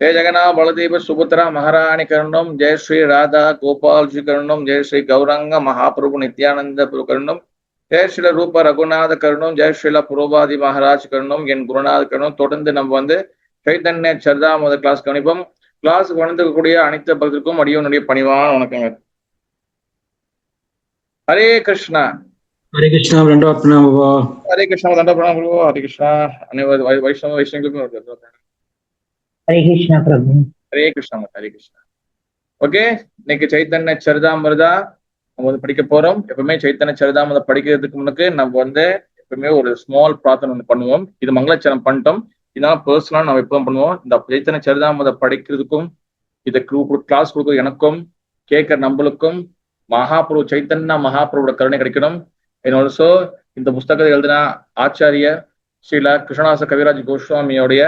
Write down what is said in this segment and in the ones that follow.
जय जगन्नाथ बलदेव सुभद्रा महारानी करणम, जय श्री राधा गोपाल जी करणम, जय श्री गौरंग महाप्रभु नित्यानंद प्रभु करणम, जय श्री रूप रघुनाथ करणम, जय श्री पुरोபாதி மகாராஜ் கரணம், என் குருநாத் கரணம். தொடர்ந்து நம்ம சைத்தன்ய சரிதாமத கிளாஸ் கவனிப்போம். கிளாஸ் வளர்ந்துக்கூடிய அனைத்து பக்தருக்கும் அடியோனுடைய பணிவான வணக்கங்க. ஹரே கிருஷ்ணா. ஹரே கிருஷ்ணா. ஹரே கிருஷ்ணா. ஹரே கிருஷ்ணா. அனைவரும் வைஷ்ணவர்களுக்கும் हरे कृष्णा प्रभु. हरे कृष्णा. हरे कृष्णा. ஓகே, இன்னைக்கு சைத்தன்ய சரிதாமிரதா நம்ம படிக்க போறோம். எப்பவுமே சைத்தன்ய சரிதாமிரதா படிக்கிறதுக்கு முன்னுக்கு நம்ம எப்பவுமே ஒரு ஸ்மால் பிரார்த்தனை ஒன்று பண்ணுவோம். இது மங்களச்சரம் பண்ணிட்டோம். இதனால பர்சனலா நம்ம எப்பவும் பண்ணுவோம். இந்த சைத்தன்ய சரிதாமிரதா படிக்கிறதுக்கும் இதை கிளாஸ் கொடுக்க எனக்கும் கேட்கிற நம்மளுக்கும் மகாபிரபு சைத்தன்ய மகாபிரபுவோட கருணை கிடைக்கணும். ஆல்சோ இந்த புஸ்தகத்தை எழுதின ஆச்சாரிய ஸ்ரீல கிருஷ்ணதாச கவிராஜ் கோஸ்வாமியோடைய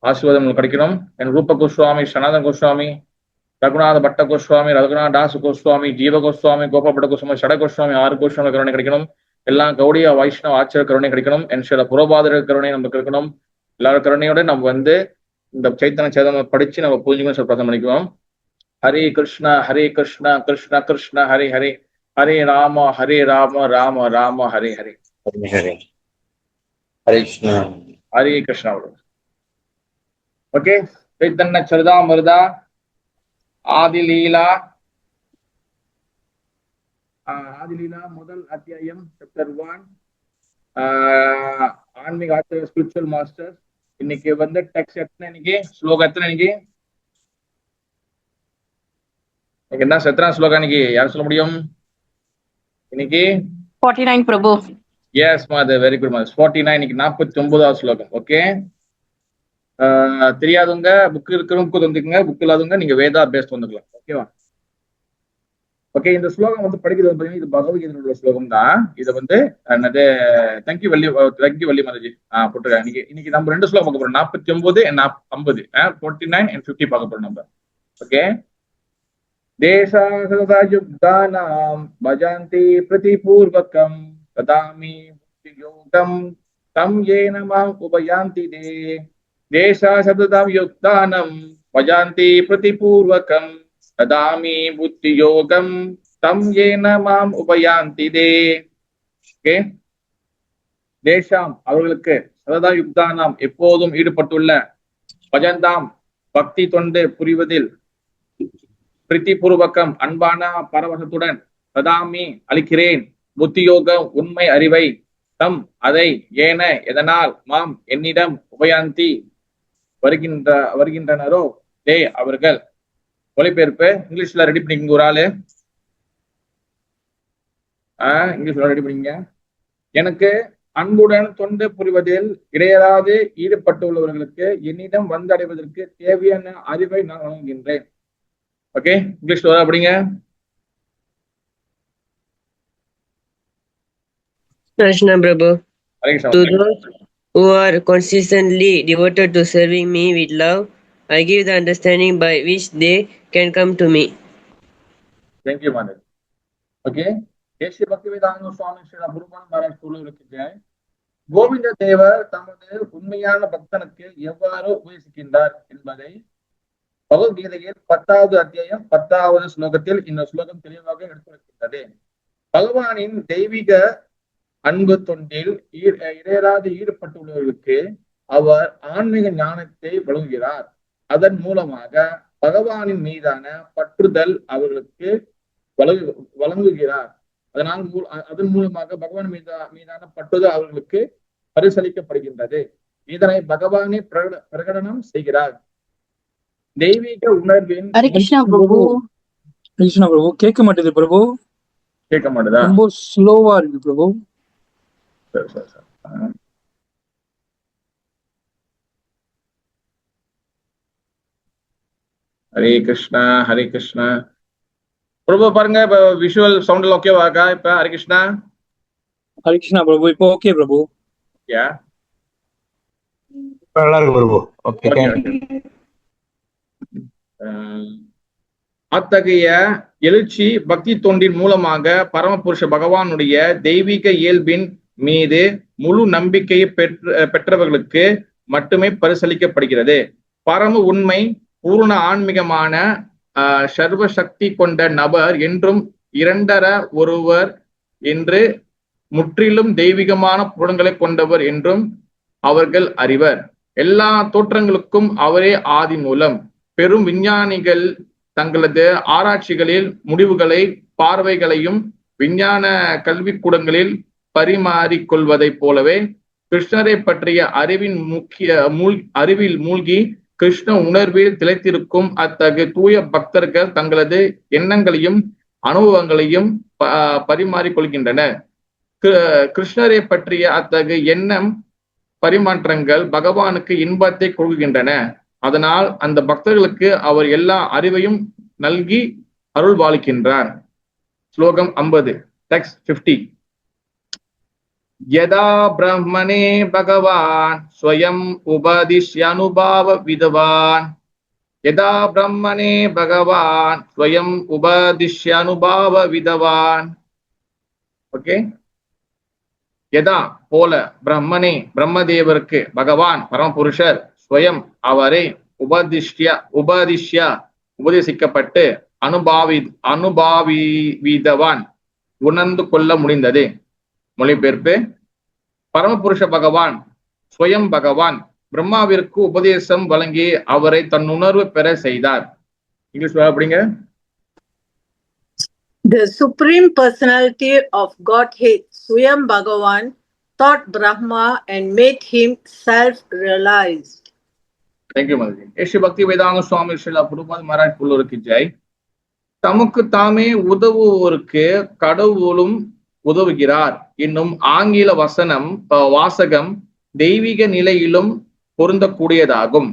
ஆசீர்வாதம் கிடைக்கணும். என் ரூப கோஸ்வாமி, சனாதன கோஸ்வாமி, ரகுநாத பட்ட கோஸ்வாமி, ரகுநாத தாஸ் கோஸ்வாமி, ஜீவ கோஸ்வாமி, கோபாபட்ட கோஸ்வாமி, சட கோஸ்வாமி, 6 கோஸ்வாமி கருணை கிடைக்கணும். எல்லாம் கௌடிய வைஷ்ணவ ஆச்சார கருணை கிடைக்கணும். என் சில புரோபாதர கருணை நமக்கு இருக்கணும். எல்லாரும் கருணையோட நம்ம இந்த சைத்தன்ய சேதம் படிச்சு நம்ம புரிஞ்சுக்கணும் சொல்லி பிரார்த்தனை பண்ணிக்குவோம். ஹரே கிருஷ்ணா ஹரே கிருஷ்ணா கிருஷ்ண கிருஷ்ண ஹரே ஹரே, ஹரே ராம ராம ராம ஹரே ஹரே. ஹரே கிருஷ்ணா. ஹரே கிருஷ்ணா. ஓகே, சைத்தன்ய சரிதாமிரதா ஆதிலீலா முதல் அத்தியாயம் சாப்டர் 1, ஆன்மீக ஆச்சாரிய ஸ்பிரிச்சுவல் மாஸ்டர். இன்னைக்கு டெக்ஸ்ட் எத்தனை, இன்னைக்கு ஸ்லோகம் எத்தனை, இன்னைக்கு என்ன எத்தனை ஸ்லோகம் இன்னைக்கு யார் சொல்ல முடியும்? இன்னைக்கு 49 பிரபு. எஸ் மாதர், வெரி குட் மாதர். 49. இன்னைக்கு 49வது ஸ்லோகம். ஓகே, தெரியாதவங்க புக் இருக்கிறவங்க வந்துக்குங்க, புக் இல்லாதவங்க நீங்க வேதா பேஸ்ட் வந்துக்கலாம். ஓகேவா? ஓகே, இந்த ஸ்லோகம் படிக்கிறது பாத்தீங்கன்னா இது பகவத்கீதையோட ஸ்லோகம் தான். இதை என்னது தேங்க்யூ வள்ளி மாதாஜி போட்டுருக்காங்க. இன்னைக்கு நம்ம 2 ஸ்லோகம் பார்க்க போறோம். 49 and 50, 49 and 50 பார்க்க போறோம் நம்ம. ஓகே, தேசாயுக்தானாம் பஜந்தி பிரதிபூர்வகம் ததாமி யோகம் தம் ஏன மாம் உபயாந்தி தே. தேசாசப்தாம் யுக்தானம் பஜந்தி பிரதிபூர்வகம் ததாமி புத்தி யோகம் தம் ஏன மாம் உபயாந்தி தே. ஓகே, தேசாம் அவர்களுக்கு, சததா யுக்தானாம் எப்போதும் ஈடுபட்டுள்ள, பஜந்தாம் பக்தி தொண்டு புரிவதில், பிரதிபூர்வகம் அன்பான பரவசத்துடன், ததாமி அளிக்கிறேன், புத்தியோகம் உண்மை அறிவை, தம் அதை, ஏன எதனால், மாம் என்னிடம், உபயாந்தி வருகின்றனரோ தே அவர்கள். மொழிபெயர்ப்பு இங்கிலீஷ்ல ரெடி பண்ணிங்க. ஒரு ஆளு இங்கிலீஷ்ல ரெடி பண்ணிங்க. எனக்கு அன்புடன் தொண்டு புரிவதில் இடையராது ஈடுபட்டுள்ளவர்களுக்கு என்னிடம் வந்தடைவதற்கு தேவையான அறிவை நான் வழங்குகின்றேன். ஓகே, இங்கிலீஷ்ல அப்படிங்க. Krishna Prabhu. To those who are consistently devoted to serving me with love, I give the understanding by which they can come to me. Thank you, Mother. Okay, தேசிய பக்திவேதாந்த சுவாமி ஸ்ரீ குருபால் மகாராஜ் கூறுவதற்கு, கோவிந்த தேவர் தமது உண்மையான பக்தனுக்கு எவ்வாறு உபதேசிக்கின்றார் என்பதை பகவத்கீதையில் 10வது அத்தியாயம் 10வது ஸ்லோகத்தில் இந்த ஸ்லோகம் தெளிவாக எடுத்துரைக்கின்றது. பகவானின் தெய்வீக அன்பு தொண்டில் இடையராது ஈடுபட்டுள்ளவர்களுக்கு அவர் ஆன்மீக ஞானத்தை வழங்குகிறார். அதன் மூலமாக பகவானின் மீதான பற்றுதல் அவர்களுக்கு வழங்குகிறார். அதன் மூலமாக பகவான் மீதான பற்றுதல் அவர்களுக்கு பரிசளிக்கப்படுகின்றது. இதனை பகவானே பிரகடனம் செய்கிறார். தெய்வீக உணர்வின் கிருஷ்ணா பிரபு கேட்க மாட்டேது பிரபு. கேட்க மாட்டேதா? ரொம்ப ஸ்லோவா இருக்கு பிரபு. ஹரே கிருஷ்ணா ஹரே கிருஷ்ணா. பிரபு பாருங்க, இப்ப விஷுவல் சவுண்ட்ல ஓகேவாக்கா? இப்ப ஹரே கிருஷ்ணா. ஹரே கிருஷ்ணா பிரபு, இப்போ ஓகே பிரபு. நல்லா இருக்கு பிரபு. ஓகே. அத்தகைய எழுச்சி பக்தி தொண்டின் மூலமாக பரமபுருஷ பகவானுடைய தெய்வீக இயல்பின் மீது முழு நம்பிக்கையை பெற்றவர்களுக்கு மட்டுமே பரிசளிக்கப்படுகிறது. பரம உண்மை பூர்ண ஆன்மீகமான சர்வ சக்தி கொண்ட நபர் என்றும் இரண்டர ஒருவர் என்று முற்றிலும் தெய்வீகமான புலன்களை கொண்டவர் என்றும் அவர்கள் அறிவர். எல்லா தோற்றங்களுக்கும் அவரே ஆதி மூலம். பெரும் விஞ்ஞானிகள் தங்களது ஆராய்ச்சிகளில் முடிவுகளை பார்வைகளையும் விஞ்ஞான கல்விக்கூடங்களில் பரிமாறிக்கொள்வதைப் போலவே கிருஷ்ணரை பற்றிய அறிவில் மூழ்கி கிருஷ்ண உணர்வில் திளைத்திருக்கும் அத்தகைய தூய பக்தர்கள் தங்களது எண்ணங்களையும் அனுபவங்களையும் பரிமாறிக்கொள்கின்றனர். கிருஷ்ணரை பற்றிய அத்தகைய எண்ணம் பரிமாற்றங்கள் பகவானுக்கு இன்பத்தை கொடுக்கின்றன. அதனால் அந்த பக்தர்களுக்கு அவர் எல்லா அறிவையும் நல்கி அருள் பாலிக்கின்றார். ஸ்லோகம் 50, டெக்ஸ்ட் 50. யதா பிரம்மணே பகவான் ஸ்வயம் உபதிஷ்யனுபாவ விதவான். யதா பிரம்மணே பகவான் ஸ்வயம் உபதிஷ்யனுபாவ விதவான். ஓகே, யதா போல, பிரம்மனே பிரம்மதேவருக்கு, பகவான் பரமபுருஷர், ஸ்வயம் அவரை, உபதேசிக்கப்பட்டு அனுபாவிதவான் உணர்ந்து கொள்ள முடிந்தது. மொழிபெயர்ப்பு: பரமபுருஷ பகவான் ஸ்வயம் பகவான் பிரம்மாவிற்கு உபதேசம் வழங்கி அவரை தன்னுணர்வு பெற செய்தார். இங்கிலீஷ் அப்படிங்க. The Supreme Personality of Godhead, Swayam Bhagavan, taught Brahma and made him self-realized. Thank you, Mother. Shri Bhakti Vedanta Swami Srila Prabhupada Maharaj Pullurukku Jai. தமக்கு தாமே உதவுவோருக்கு கடவுளும் உதவுகிறார் என்னும் ஆங்கில வாசகம் தெய்வீக நிலையிலும் பொருந்தக்கூடியதாகும்.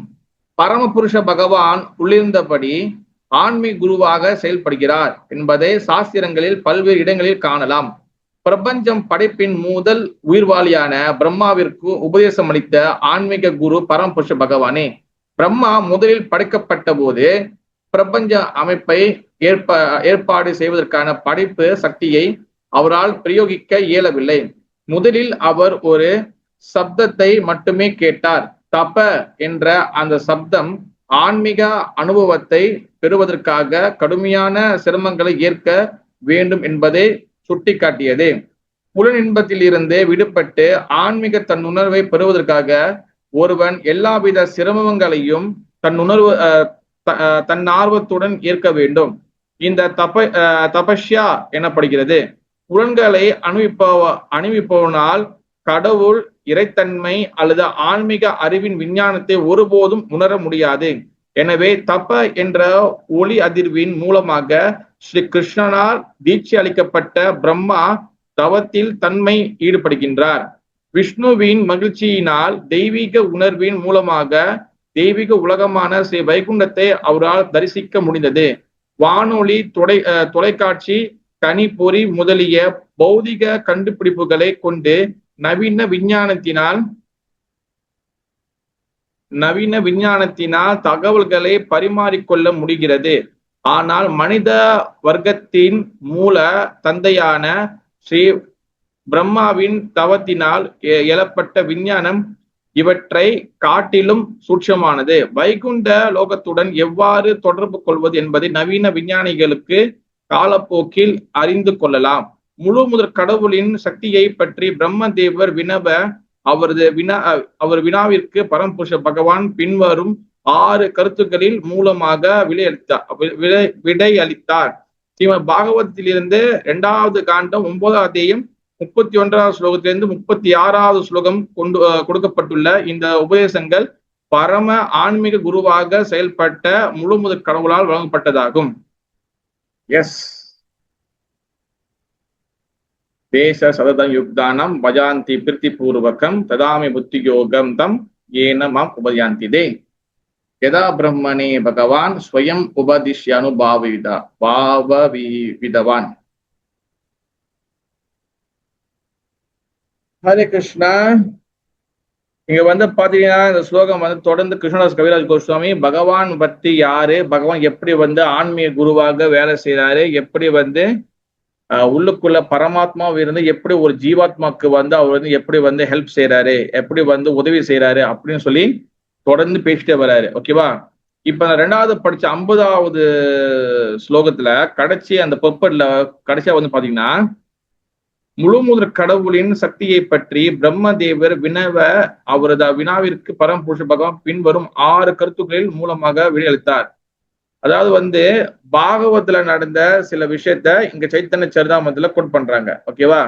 பரமபுருஷ பகவான் உள்ளிருந்தபடி ஆன்மீக குருவாக செயல்படுகிறார் என்பதை சாஸ்திரங்களில் பல்வேறு இடங்களில் காணலாம். பிரபஞ்சம் படைப்பின் முதல் உயிர்வாளியான பிரம்மாவிற்கு உபதேசம் அளித்த ஆன்மீக குரு பரமபுருஷ பகவானே. பிரம்மா முதலில் படைக்கப்பட்ட போது பிரபஞ்ச அமைப்பை ஏற்பாடு செய்வதற்கான படைப்பு சக்தியை அவரால் பிரயோகிக்க இயலவில்லை. முதலில் அவர் ஒரு சப்தத்தை மட்டுமே கேட்டார். தப என்ற அந்த சப்தம் ஆன்மீக அனுபவத்தை பெறுவதற்காக கடுமையான சிரமங்களை ஏற்க வேண்டும் என்பதை சுட்டிக்காட்டியது. புலனின்பத்தில் இருந்து விடுபட்டு ஆன்மீக தன்னுணர்வை பெறுவதற்காக ஒருவன் எல்லாவித சிரமங்களையும் தன்னார்வத்துடன் ஏற்க வேண்டும். இந்த தபஸ்யா எனப்படுகிறது. புலன்களை அணிவிப்பவனால் கடவுள், இறைத்தன்மை அல்லது ஆன்மீக அறிவின் விஞ்ஞானத்தை ஒருபோதும் உணர முடியாது. எனவே தப என்ற ஒளி அதிர்வின் மூலமாக ஸ்ரீ கிருஷ்ணனால் தீட்சை அளிக்கப்பட்ட பிரம்மா தவத்தில் தன்மை ஈடுபடுகின்றார். விஷ்ணுவின் மகிழ்ச்சியினால் தெய்வீக உணர்வின் மூலமாக தெய்வீக உலகமான ஸ்ரீ வைகுண்டத்தை அவரால் தரிசிக்க முடிந்தது. வானொலி, தொலைக்காட்சி, கணிப்பொறி முதலிய பௌதிக கண்டுபிடிப்புகளை கொண்டு நவீன விஞ்ஞானத்தினால் தகவல்களை பரிமாறிக்கொள்ள முடிகிறது. ஆனால் மனித வர்க்கத்தின் மூல தந்தையான ஸ்ரீ பிரம்மாவின் தவத்தினால் எழப்பட்ட விஞ்ஞானம் இவற்றை காட்டிலும் சூட்சமானது. வைகுண்ட லோகத்துடன் எவ்வாறு தொடர்பு கொள்வது என்பதை நவீன விஞ்ஞானிகளுக்கு காலப்போக்கில் அறிந்து கொள்ளலாம். முழு முதற் கடவுளின் சக்தியை பற்றி பிரம்மதேவர் வினவ அவர் வினாவிற்கு பரமபுருஷ பகவான் பின்வரும் 6 கருத்துக்களில் மூலமாக விடை அளித்தார். ஸ்ரீமத் பாகவதத்திலிருந்து 2வது காண்டம் 9வது அத்தியாயம் 31வது ஸ்லோகத்திலிருந்து 36வது ஸ்லோகம் கொடுக்கப்பட்டுள்ள இந்த உபதேசங்கள் பரம ஆன்மீக குருவாக செயல்பட்ட முழு முதற் கடவுளால் வழங்கப்பட்டதாகும். எஸ் தேச சததம் யுக்தானம் பஜாந்தி பிரித்தி பூர்வகம் ததாமி புத்தி யோகம் தம் ஏன மாம் உபயாந்திதே. யதா பிரம்மணே பகவான் ஸ்வயம் உபதிஷ்ய அனுபாவிதவான். ஹரே கிருஷ்ணா. இங்க பாத்தீங்கன்னா இந்த ஸ்லோகம் தொடர்ந்து கிருஷ்ணதாஸ் கவிராஜ் கோஸ்வாமி பகவான் பத்தி யாரு, பகவான் எப்படி ஆன்மீக குருவாக வேலை செய்யறாரு, எப்படி உள்ளுக்குள்ள பரமாத்மாவை இருந்து எப்படி ஒரு ஜீவாத்மாக்கு அவர் எப்படி ஹெல்ப் செய்யறாரு, எப்படி உதவி செய்யறாரு அப்படின்னு சொல்லி தொடர்ந்து பேசிட்டே வர்றாரு. ஓகேவா? இப்ப நான் 2வது படிச்ச 50வது ஸ்லோகத்துல கடைசி அந்த பொப்பட்ல கடைசியா வந்து பாத்தீங்கன்னா, முழுமுதற் கடவுளின் சக்தியை பற்றி பிரம்மதேவர் வினவ அவரது வினாவிற்கு பரமபுருஷ பகவான் பின்வரும் 6 கருத்துக்களில் மூலமாக விடையளித்தார். அதாவது வந்து பாகவத்துல நடந்த சில விஷயத்த இங்க சைத்தன்ய சரிதாமத்துல கோட் பண்றாங்க. ஓகேவா?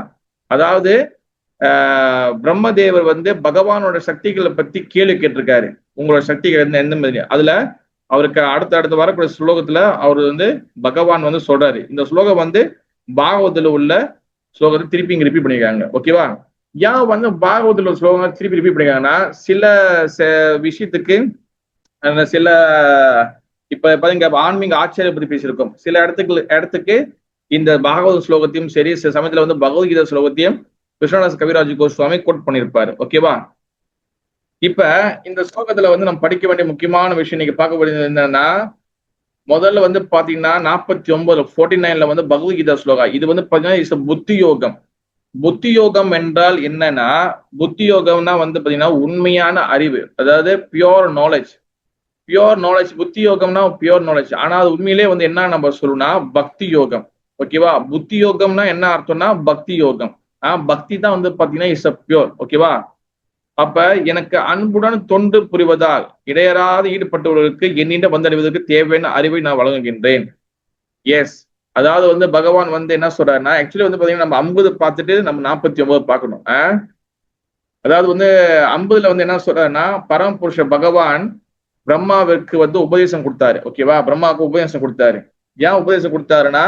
அதாவது பிரம்மதேவர் வந்து பகவானோட சக்திகளை பத்தி கேள்வி கேட்டிருக்காரு. உங்களோட சக்திகள் எந்த மாதிரி? அதுல அவருக்கு அடுத்த வரக்கூடிய ஸ்லோகத்துல அவர் வந்து பகவான் வந்து சொல்றாரு. இந்த ஸ்லோகம் வந்து பாகவத்துல உள்ள ஸ்லோகத்தை திருப்பி இங்க ரிப்பீட் பண்ணிருக்காங்க. ஓகேவா? ஏன் வந்து பாகவத்துல ஸ்லோகம் திருப்பி ரிப்பீட் பண்ணிருக்காங்கன்னா, சில விஷயத்துக்கு சில இப்ப பாத்தீங்க ஆன்மீக ஆச்சரிய பத்தி பேசியிருக்கோம். சில இடத்துக்கு இந்த பாகவத ஸ்லோகத்தையும் சரி, சில சமயத்துல வந்து பகவத்கீதை ஸ்லோகத்தையும் கிருஷ்ணதாஸ் கவிராஜ் கோஸ்வாமி கோட் பண்ணியிருப்பாரு. ஓகேவா? இப்ப இந்த ஸ்லோகத்துல வந்து நம்ம படிக்க வேண்டிய முக்கியமான விஷயம் நீங்க பார்க்க வேண்டியது என்னன்னா, முதல்ல வந்து பாத்தீங்கன்னா 49 வந்து பகவத்கீதா ஸ்லோகா. இது வந்து பாத்தீங்கன்னா புத்தி யோகம். புத்தி யோகம் என்றால் என்னன்னா, புத்தி யோகம்னா வந்து பாத்தீங்கன்னா உண்மையான அறிவு, அதாவது பியோர் நாலேஜ். பியோர் நாலேஜ் புத்தி யோகம்னா பியோர் நாலேஜ். ஆனா அது உண்மையிலே வந்து என்ன நம்ம சொல்லணும்னா பக்தி யோகம். ஓகேவா? புத்தி யோகம்னா என்ன அர்த்தம்னா பக்தி யோகம். பக்தி தான் வந்து பாத்தீங்கன்னா இஸ் அ பியோர். ஓகேவா? அப்ப எனக்கு அன்புடன் தொண்டு புரிவதால் இடையறாது ஈடுபட்டவர்களுக்கு என்னிடம் வந்தடைவதற்கு தேவையான அறிவை நான் வழங்குகின்றேன். எஸ், அதாவது வந்து பகவான் வந்து என்ன சொல்றாருன்னா, ஆக்சுவலி வந்து பாத்தீங்கன்னா நம்ம 50 பார்த்துட்டு நம்ம 49 பார்க்கணும். அதாவது வந்து 50ல வந்து என்ன சொல்றாருன்னா, பரமபுருஷ பகவான் பிரம்மாவிற்கு வந்து உபதேசம் கொடுத்தாரு. ஓகேவா? பிரம்மாவுக்கு உபதேசம் கொடுத்தாரு. ஏன் உபதேசம் கொடுத்தாருன்னா,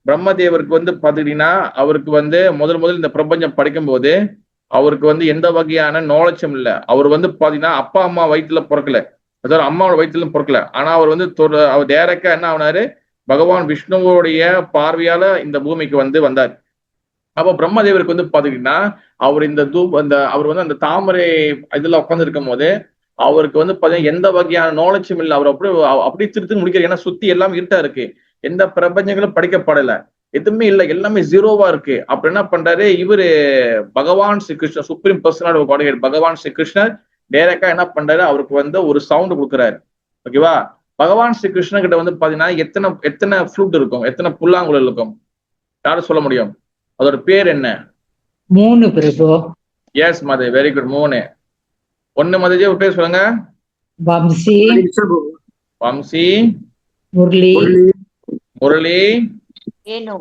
பிரம்மதேவருக்கு வந்து பாத்தீங்கன்னா அவருக்கு வந்து முதல் இந்த பிரபஞ்சம் படிக்கும் போது அவருக்கு வந்து எந்த வகையான நாலேஜும் இல்லை. அவர் வந்து பாத்தீங்கன்னா அப்பா அம்மா வயிற்றுல பிறக்கல, அதாவது அம்மாவோட வயிற்றுல பிறக்கல. ஆனா அவர் வந்து அவர் டைரக்டா என்ன ஆனாரு, பகவான் விஷ்ணுவோடைய பார்வையால இந்த பூமிக்கு வந்து வந்தார். அப்ப பிரம்மதேவருக்கு வந்து பாத்தீங்கன்னா அவர் இந்த அவர் வந்து அந்த தாமரை இதுல உட்கார்ந்து இருக்கும் போது அவருக்கு வந்து பாத்தீங்கன்னா எந்த வகையான நாலேஜும் இல்லை. அவர் அப்படி திருத்து முடிக்கிறார். ஏன்னா சுத்தி எல்லாம் இருட்டா இருக்கு, எந்த பிரபஞ்சங்களும் படிக்கப்படல, எதுவுமே இல்லை, எல்லாமே ஜீரோவா இருக்கு. அப்ப என்ன பண்றாரு இவரு பகவான் ஸ்ரீ கிருஷ்ணர், சுப்ரீம் பர்சனாலிட்டி ஆஃப் காட் பகவான் ஸ்ரீ கிருஷ்ணர் டைரக்டா என்ன பண்றாரு, அவருக்கு வந்து ஒரு சவுண்ட் கொடுக்குறாரு. ஓகேவா? பகவான் ஸ்ரீ கிருஷ்ணன் கிட்ட வந்து பாத்தீங்கன்னா எத்தனை ஃப்ளூட் இருக்கும், எத்தனை புல்லாங்குழல் இருக்கும், யாரும் சொல்ல முடியும்? அதோட பேர் என்ன? 3 பிரபு. எஸ் மதே, வெரி குட். 3. 1 மதேஜி ஒரு பேர் சொல்லுங்க. வம்சி, வம்சி, முரளி, முரளி, வேணு.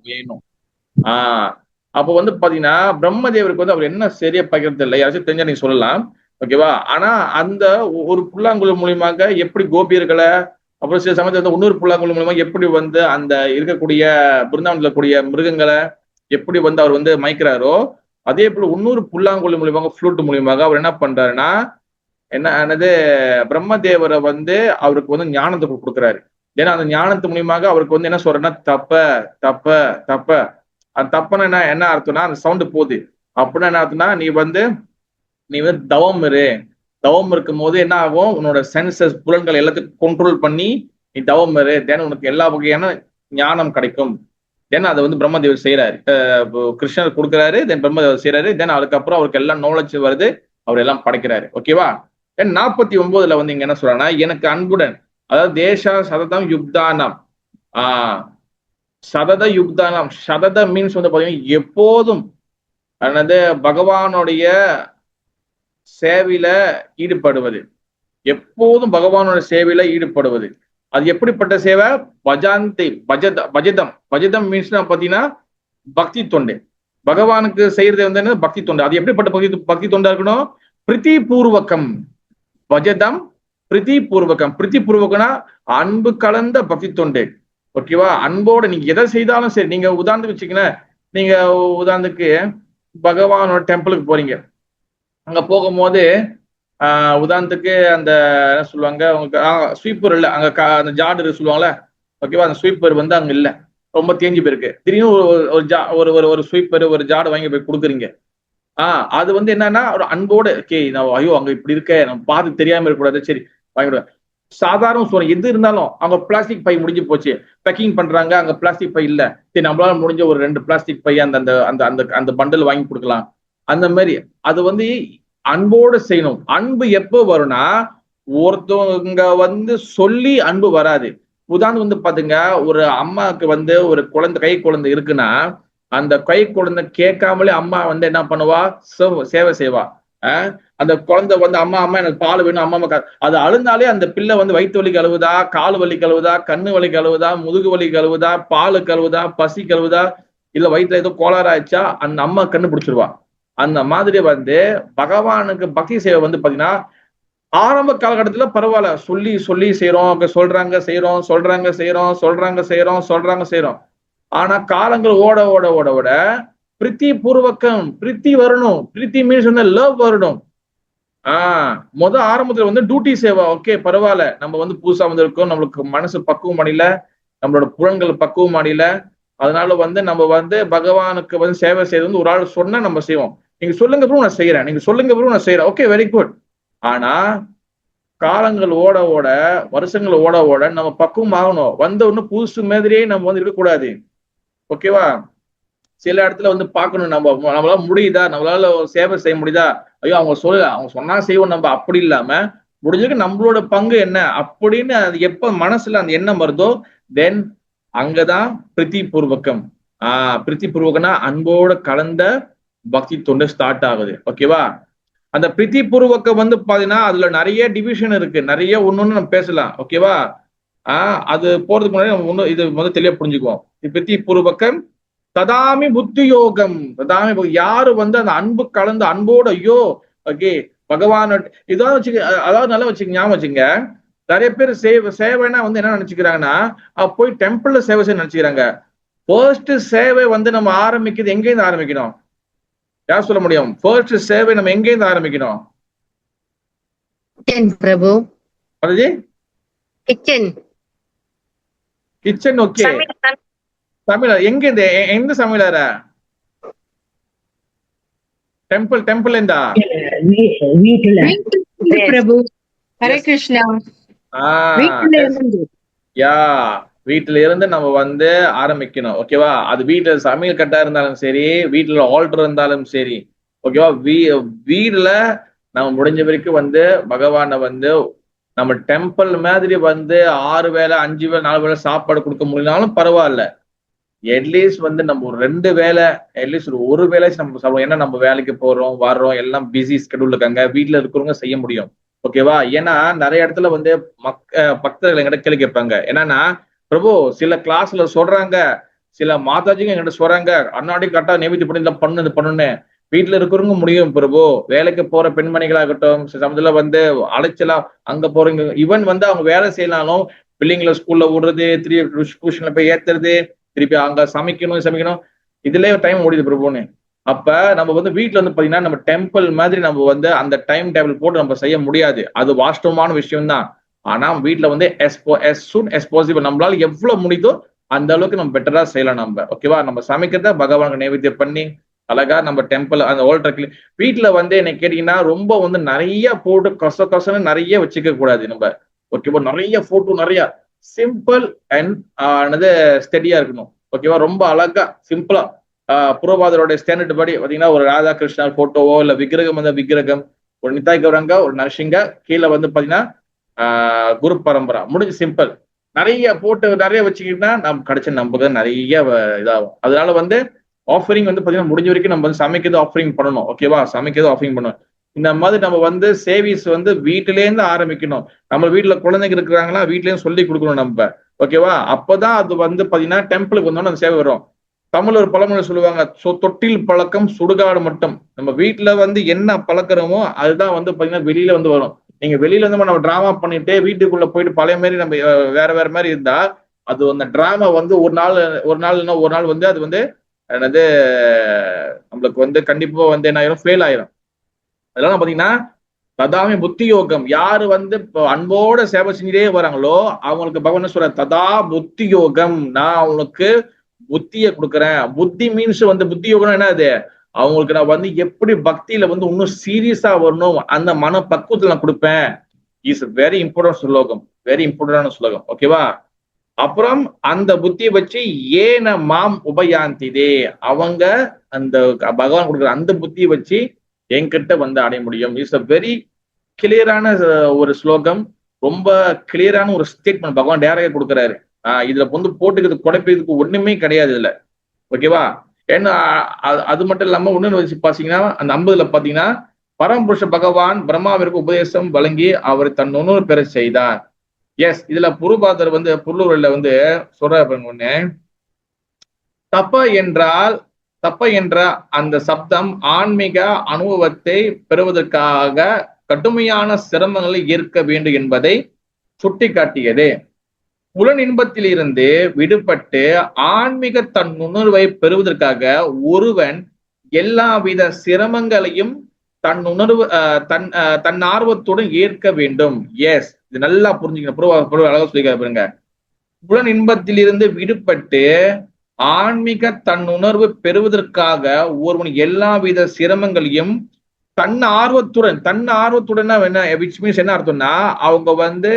வேணும். அப்போ வந்து பாத்தீங்கன்னா பிரம்மதேவருக்கு வந்து அவர் என்ன சரியா பகிர்றது இல்லை, யாராச்சும் தெரிஞ்சா நீங்க சொல்லலாம். ஓகேவா? ஆனா அந்த ஒரு புல்லாங்குழல் மூலியமாக எப்படி கோபியர்களை, அப்புறம் சில சமயத்துல வந்து இன்னொரு புல்லாங்குழல் மூலியமாக எப்படி வந்து அந்த இருக்கக்கூடிய பிருந்தாவனத்துல கூடிய மிருகங்களை எப்படி வந்து அவர் வந்து மயக்கிறாரோ, அதே போல இன்னொரு புல்லாங்குழல் மூலியமாக ஃப்ளூட் மூலியமாக அவர் என்ன பண்றாருன்னா, என்னது பிரம்மதேவரை வந்து அவருக்கு வந்து ஞானத்தை கொடுக்குறாரு. ஏன்னா அந்த ஞானத்து மூலியமாக அவருக்கு வந்து என்ன சொல்றேன்னா தப்ப தப்ப தப்ப. அந்த தப்புன்னா என்ன அர்த்தம்னா, அந்த சவுண்டு போகுது அப்படின்னா என்ன அர்த்தம்னா, நீ வந்து தவம் இரு. தவம் இருக்கும் போது என்ன ஆகும், உன்னோட சென்சஸ் புலன்கள் எல்லாத்தையும் கண்ட்ரோல் பண்ணி நீ தவம் இரு, தென் உனக்கு எல்லா வகையான ஞானம் கிடைக்கும். தென் அதை வந்து பிரம்மதேவர் செய்யறாரு, கிருஷ்ணர் கொடுக்குறாரு, தென் பிரம்மதேவர் செய்யறாரு. தென் அதுக்கப்புறம் அவருக்கு எல்லாம் நாலேஜ் வருது, அவர் எல்லாம் படைக்கிறாரு. ஓகேவா? தென் 49ல வந்து இங்க என்ன சொல்றாங்கன்னா, எனக்கு அன்புடன், அதாவது தேசா சததம் யுக்தானம். சதத யுக்தானம், சதத மீன்ஸ் வந்து பாத்தீங்கன்னா எப்போதும் அதாவது பகவானுடைய சேவையில ஈடுபடுவது, எப்போதும் பகவானோட சேவையில ஈடுபடுவது. அது எப்படிப்பட்ட சேவை? பஜாந்தி பஜதம். பஜதம் மீன்ஸ் பாத்தீங்கன்னா பக்தி தொண்டு. பகவானுக்கு செய்யறது வந்து என்ன? பக்தி தொண்டு. அது எப்படிப்பட்ட பக்தி தொண்டா இருக்கணும்? பிரித்தி பூர்வகம். பஜதம் பிரித்தி பூர்வகம். பிரித்தி பூர்வகம்னா அன்பு கலந்த பக்தி தொண்டு. ஓகேவா? அன்போட நீங்க எதை செய்தாலும் சரி. நீங்க உதாரணத்துக்கு வச்சுக்கீங்கன்னா, நீங்க உதாரணத்துக்கு பகவானோட டெம்பிளுக்கு போறீங்க. அங்க போகும்போது உதாரணத்துக்கு அந்த என்ன சொல்லுவாங்க, உங்களுக்கு ஸ்வீப்பர் இல்லை அங்க, அந்த ஜாடு சொல்லுவாங்கல்ல. ஓகேவா? அந்த ஸ்வீப்பர் வந்து அங்க இல்லை, ரொம்ப தேஞ்சு போயிருக்கு. திடீர்னு ஒரு ஸ்வீப்பர் ஒரு ஜாடு வாங்கி போய் கொடுக்குறீங்க. அது வந்து என்னன்னா ஒரு அன்போட, நான் ஐயோ அங்க இப்படி இருக்க, நம்ம பார்த்து தெரியாம இருக்கக்கூடாது, சரி வாங்கிடுவேன். சாதாரண சொல்றேன், எது இருந்தாலும் அவங்க பிளாஸ்டிக் பை முடிஞ்சு போச்சு, பேக்கிங் பண்றாங்க, அங்க பிளாஸ்டிக் பை இல்ல, சரி நம்மளால முடிஞ்ச ஒரு 2 பிளாஸ்டிக் பை அந்த அந்த அந்த அந்த பண்டல் வாங்கி கொடுக்கலாம். அந்த மாதிரி அது வந்து அன்போடு செய்யணும். அன்பு எப்போ வரும்னா, ஒருத்தவங்க வந்து சொல்லி அன்பு வராது. உதாரணம் வந்து பாத்தீங்க, ஒரு அம்மாவுக்கு வந்து ஒரு குழந்தை கை குழந்தை இருக்குன்னா, அந்த கை குழந்தை கேட்காமலே அம்மா வந்து என்ன பண்ணுவா, சேவை செய்வா. அந்த குழந்தை வந்து அம்மா அம்மா எனக்கு பால் வேணும், அம்மா அம்மா அது அழுந்தாலே அந்த பிள்ளை வந்து வயிற்று வலி கழுவுதா, கால் வலி கழுவுதா, கண்ணு வலி கழுவுதா, முதுகு வலி கழுவுதா, பால் கழுவுதா, பசி கழுவுதா, இல்ல வயிற்றுல ஏதோ கோளாறு ஆயிடுச்சா அந்த அம்மா கண்டுபிடிச்சிருவா. அந்த மாதிரி வந்து பகவானுக்கு பக்தி சேவை வந்து பாத்தீங்கன்னா ஆரம்ப காலகட்டத்துல பரவாயில்ல, சொல்லி சொல்லி செய்யறோம், சொல்றாங்க செய்யறோம், சொல்றாங்க செய்யறோம், சொல்றாங்க செய்யறோம், சொல்றாங்க செய்யறோம். ஆனா காலங்கள் ஓட ஓட ஓட ஓட பிரீத்தி பூர்வக்கம், பிரீத்தி வரணும். பிரீத்தி மீன்ஸ் வந்து லவ் வரணும். ஆரம்பத்துல வந்து டியூட்டி சேவா, ஓகே பரவாயில்ல, நம்ம வந்து புதுசா வந்திருக்கோம், நம்மளுக்கு மனசு பக்குவம் அடையல, நம்மளோட புலன்கள் பக்குவம் அடையல, அதனால வந்து நம்ம வந்து பகவானுக்கு வந்து சேவை செய்யறது வந்து ஒரு ஆள் சொன்னா நம்ம செய்வோம். நீங்க சொல்லுங்க ப்ரோ நான் செய்யறேன், நீங்க சொல்லுங்க ப்ரோ நான் செய்யறேன், ஓகே வெரி குட். ஆனா காலங்கள் ஓட ஓட, வருஷங்கள் ஓட ஓட நம்ம பக்குவம் ஆகணும். வந்த ஒண்ணு புதுசு மாதிரியே நம்ம வந்து இருக்கக்கூடாது. ஓகேவா? சில இடத்துல வந்து பார்க்கணும், நம்மளால முடியுதா, நம்மளால சேவை செய்ய முடியுதா, ஐயோ அவங்க சொன்னா செய்வோம், நம்ம அப்படி இல்லாம முடிஞ்சதுக்கு நம்மளோட பங்கு என்ன அப்படின்னு அது எப்ப மனசுல அந்த எண்ணம் வருதோ தென் அங்கதான் பிரீத்தி பூர்வகம். பிரீத்தி பூர்வகம்னா அன்போட கலந்த பக்தி தொண்டு ஸ்டார்ட் ஆகுது. ஓகேவா? அந்த பிரீத்தி பூர்வகம் வந்து பாத்தீங்கன்னா அதுல நிறைய டிவிஷன் இருக்கு, நிறைய ஒண்ணு நம்ம பேசலாம். ஓகேவா? அது போறதுக்கு முன்னாடி இது முதல்ல தெளிவா புரிஞ்சுக்குவோம். பிரீத்தி பூர்வகம் ததாமி புத்தி யோகம். ததாமி யாரு வந்து அந்த அன்பு கலந்து அன்போட ஐயோ ஓகே பகவான் இதாவது வச்சுக்க, அதாவது நல்லா வச்சுக்க, ஞாபகம் வச்சுங்க. நிறைய பேர் சேவைனா வந்து என்ன நினைச்சுக்கிறாங்கன்னா போய் டெம்பிள்ல சேவை செய்ய நினைச்சுக்கிறாங்க. ஃபர்ஸ்ட் சேவை வந்து நம்ம ஆரம்பிக்கிறது எங்க இருந்து ஆரம்பிக்கணும்? யார் சொல்ல முடியும்? ஃபர்ஸ்ட் சேவை நம்ம எங்க இருந்து ஆரம்பிக்கணும்? பிரபு கிச்சன். Kitchen okay. சமையல் எங்க இருந்து? எந்த சமையலற? டெம்பிள் இருந்தா வீட்டுல பிரபு. ஹரே கிருஷ்ணா. யா வீட்டுல இருந்து நம்ம வந்து ஆரம்பிக்கணும். ஓகேவா? அது வீட்டுல சமையல் கட்டா இருந்தாலும் சரி, வீட்டுல ஆல்டர் இருந்தாலும் சரி, ஓகேவா? வீடுல நம்ம முடிஞ்ச வரைக்கும் வந்து பகவானை வந்து நம்ம டெம்பிள் மாதிரி வந்து 6 வேளை 5 வேளை 4 வேளை சாப்பாடு கொடுக்க முடியலனாலும் பரவாயில்ல, அட்லீஸ்ட் வந்து நம்ம ஒரு 2 வேளை அட்லீஸ்ட் ஒரு வேளை நம்ம சாப்பிடுவோம். ஏன்னா நம்ம வேலைக்கு போறோம் வர்றோம், எல்லாம் பிஸி ஸ்கெடியூல் இருக்காங்க, வீட்டுல இருக்கிறவங்க செய்ய முடியும். ஓகேவா? ஏன்னா நிறைய இடத்துல வந்து பக்தர்கள் எங்கிட்ட கேள்வி கேட்பாங்க. என்னன்னா பிரபு சில கிளாஸ்ல சொல்றாங்க, சில மாதாஜிங்க எங்கிட்ட சொல்றாங்க அண்ணாடி கரெக்டா நைவேத்தியம் பண்ணி பண்ணு பண்ணுன்னு. வீட்டுல இருக்கிறவங்க முடியும் பிரபு, வேலைக்கு போற பெண்மணிகளாகட்டும், சமயத்துல வந்து அலைச்சலா அங்க போறீங்க, ஈவன் வந்து அவங்க வேலை செய்யலாலும் பிள்ளைங்களை ஸ்கூல்ல விடுறது, திருப்பி டியூஷன்ல போய் ஏத்துறது, திருப்பி அங்க சமைக்கணும், இதுலயே டைம் ஓடிது பிரபுன்னு. அப்ப நம்ம வந்து வீட்டுல வந்து பாத்தீங்கன்னா நம்ம டெம்பிள் மாதிரி நம்ம வந்து அந்த டைம் டேபிள் போட்டு நம்ம செய்ய முடியாது. அது வாஸ்தவமான விஷயம் தான். ஆனா வீட்டுல வந்து as soon as possible நம்மளால எவ்வளவு முடியுதோ அந்த அளவுக்கு நம்ம பெட்டரா செய்யலாம் நம்ம. ஓகேவா? நம்ம சமைக்கிறத பகவானுக்கு நைவேத்தியம் பண்ணி அழகா நம்ம டெம்பிள் அந்த ஓல்டர் வீட்டுல வந்து என்ன கேட்டீங்கன்னா ரொம்ப வந்து நிறைய போட்டு கசன்னு நிறைய வச்சுக்க கூடாது நம்ம. ஓகேவா? நிறைய போட்டோ, நிறைய சிம்பிள் அண்ட் ஸ்டெடியா இருக்கணும். ஓகேவா? ரொம்ப அழகா சிம்பிளா புரோபாதரோட ஸ்டாண்டர்ட் படி பாத்தீங்கன்னா ஒரு ராதா கிருஷ்ணர் போட்டோவோ இல்ல விக்கிரகம் வந்து விக்கிரகம், ஒரு நிதாய் கௌரங்கா, ஒரு நரசிங்கா, கீழே வந்து பாத்தீங்கன்னா குரு பரம்பரா, முடிஞ்சு சிம்பிள். நிறைய போட்டு நிறைய வச்சுக்கிட்டா நம்ம கிடைச்ச நம்புறது நிறைய இதாகும். அதனால வந்து ஆஃபரிங் வந்து பாத்தீங்கன்னா முடிஞ்ச வரைக்கும் நம்ம வந்து சமைக்கிறது ஆஃபரிங் பண்ணணும். ஓகேவா? சமைக்கிறது ஆஃபரிங் பண்ணணும். இந்த மாதிரி நம்ம வந்து சேவிஸ் வந்து வீட்டில இருந்து ஆரம்பிக்கணும். நம்ம வீட்டுல குழந்தைங்க இருக்கிறாங்கன்னா வீட்லயும் சொல்லி கொடுக்கணும் நம்ம. ஓகேவா? அப்பதான் அது வந்து பாத்தீங்கன்னா டெம்பிளுக்கு வந்தோம்னா அந்த சேவை வரும். தமிழ் ஒரு பழமொழி சொல்லுவாங்க, தொட்டில் பழக்கம் சுடுகாடு மட்டும். நம்ம வீட்டுல வந்து என்ன பழக்கிறோமோ அதுதான் வந்து பாத்தீங்கன்னா வெளியில வந்து வரும். நீங்க வெளியில வந்து நம்ம டிராமா பண்ணிட்டு வீட்டுக்குள்ள போயிட்டு பழைய மாதிரி நம்ம வேற மாதிரி இருந்தா அது அந்த டிராமா வந்து ஒரு நாள் வந்து அது வந்து என்னது நம்மளுக்கு வந்து கண்டிப்பா வந்து என்ன ஆயிரும், ஃபெயில் ஆயிரும். அதெல்லாம் பாத்தீங்கன்னா ததாமி புத்தி யோகம். யாரு வந்து இப்போ அன்போட சேவை செஞ்சுட்டே வராங்களோ அவங்களுக்கு பகவான் சொல்ற ததா புத்தி யோகம், நான் அவங்களுக்கு புத்தியை கொடுக்குறேன். புத்தி மீன்ஸ் வந்து புத்தி யோகம் என்ன அது, அவங்களுக்கு நான் வந்து எப்படி பக்தியில வந்து இன்னும் சீரியஸா வரணும் அந்த மன பக்குவத்துல நான் கொடுப்பேன். இஸ் வெரி இம்பார்ட்டன்ட் ஸ்லோகம், வெரி இம்பார்ட்டன்டான ஸ்லோகம். ஓகேவா? அப்புறம் அந்த புத்தியை வச்சு ஏன மாம் உபயாந்திதே, அவங்க அந்த பகவான் கொடுக்குற அந்த புத்தியை வச்சு என்கிட்ட வந்து அடைய முடியும். இட்ஸ் அ வெரி கிளியரான ஒரு ஸ்லோகம், ரொம்ப கிளியரான ஒரு ஸ்டேட்மெண்ட் பகவான் டேரக்டா கொடுக்குறாரு. இதுல வந்து போட்டுக்கிறது குழப்பதுக்கு ஒண்ணுமே கிடையாது இதுல. ஓகேவா? ஏன்னா அது மட்டும் இல்லாம ஒண்ணு வச்சு பாத்தீங்கன்னா அந்த 50ல பாத்தீங்கன்னா பரமபுருஷ பகவான் பிரம்மாவிற்கு உபதேசம் வழங்கி அவர் தன் நுண்ணூறு பெற செய்தார். எஸ், இதுல புருபாதர் வந்து புல்லூரில் வந்து சொல்ற ஒண்ணு, தப்ப என்ற அந்த சப்தம் ஆன்மீக அனுபவத்தை பெறுவதற்காக கடுமையான சிரமங்களை ஏற்க வேண்டும் என்பதை சுட்டிக்காட்டியது. புலன் இன்பத்திலிருந்து விடுபட்டு ஆன்மீக தன் உணர்வை பெறுவதற்காக ஒருவன் எல்லாவித சிரமங்களையும் தன் ஆர்வத்துடன் ஏற்க வேண்டும். எஸ், இது நல்லா புரிஞ்சுக்கணும். அழகா சொல்லிக்க பாருங்க. புலன் இன்பத்திலிருந்து விடுபட்டு ஆன்மீக தன் உணர்வு பெறுவதற்காக ஒருவன் எல்லாவித சிரமங்களையும் தன் ஆர்வத்துடன் என்ன, விச் மீன்ஸ் என்ன அர்த்தம்னா, அவங்க வந்து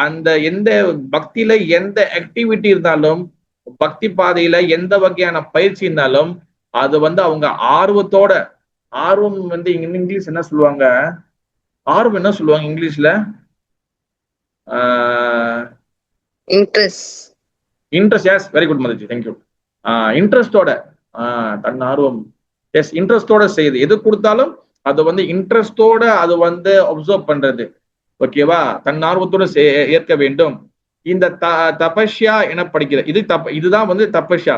அந்த எந்த பக்தியில எந்த ஆக்டிவிட்டி இருந்தாலும், பக்தி பாதையில எந்த வகையான பயிற்சி இருந்தாலும் அது வந்து அவங்க ஆர்வத்தோட, ஆர்வம் வந்து இங்கிலீஷ் என்ன சொல்லுவாங்க, ஆர்வம் என்ன சொல்லுவாங்க இங்கிலீஷ்ல? இன்ட்ரெஸ்ட். எஸ், வெரி குட் மதர்ஜி, தேங்க்யூ. இன்ட்ரெஸ்டோட, தன் ஆர்வம், எஸ், இன்ட்ரெஸ்டோட செய்யுது. எது கொடுத்தாலும் அது வந்து இன்ட்ரெஸ்டோட அது வந்து அப்சர்வ் பண்றது. ஓகேவா? தன் ஆர்வத்தோட ஏற்க வேண்டும். இந்த தபஸ்யா என படிக்கிறது. இதுதான் வந்து தபஸ்யா.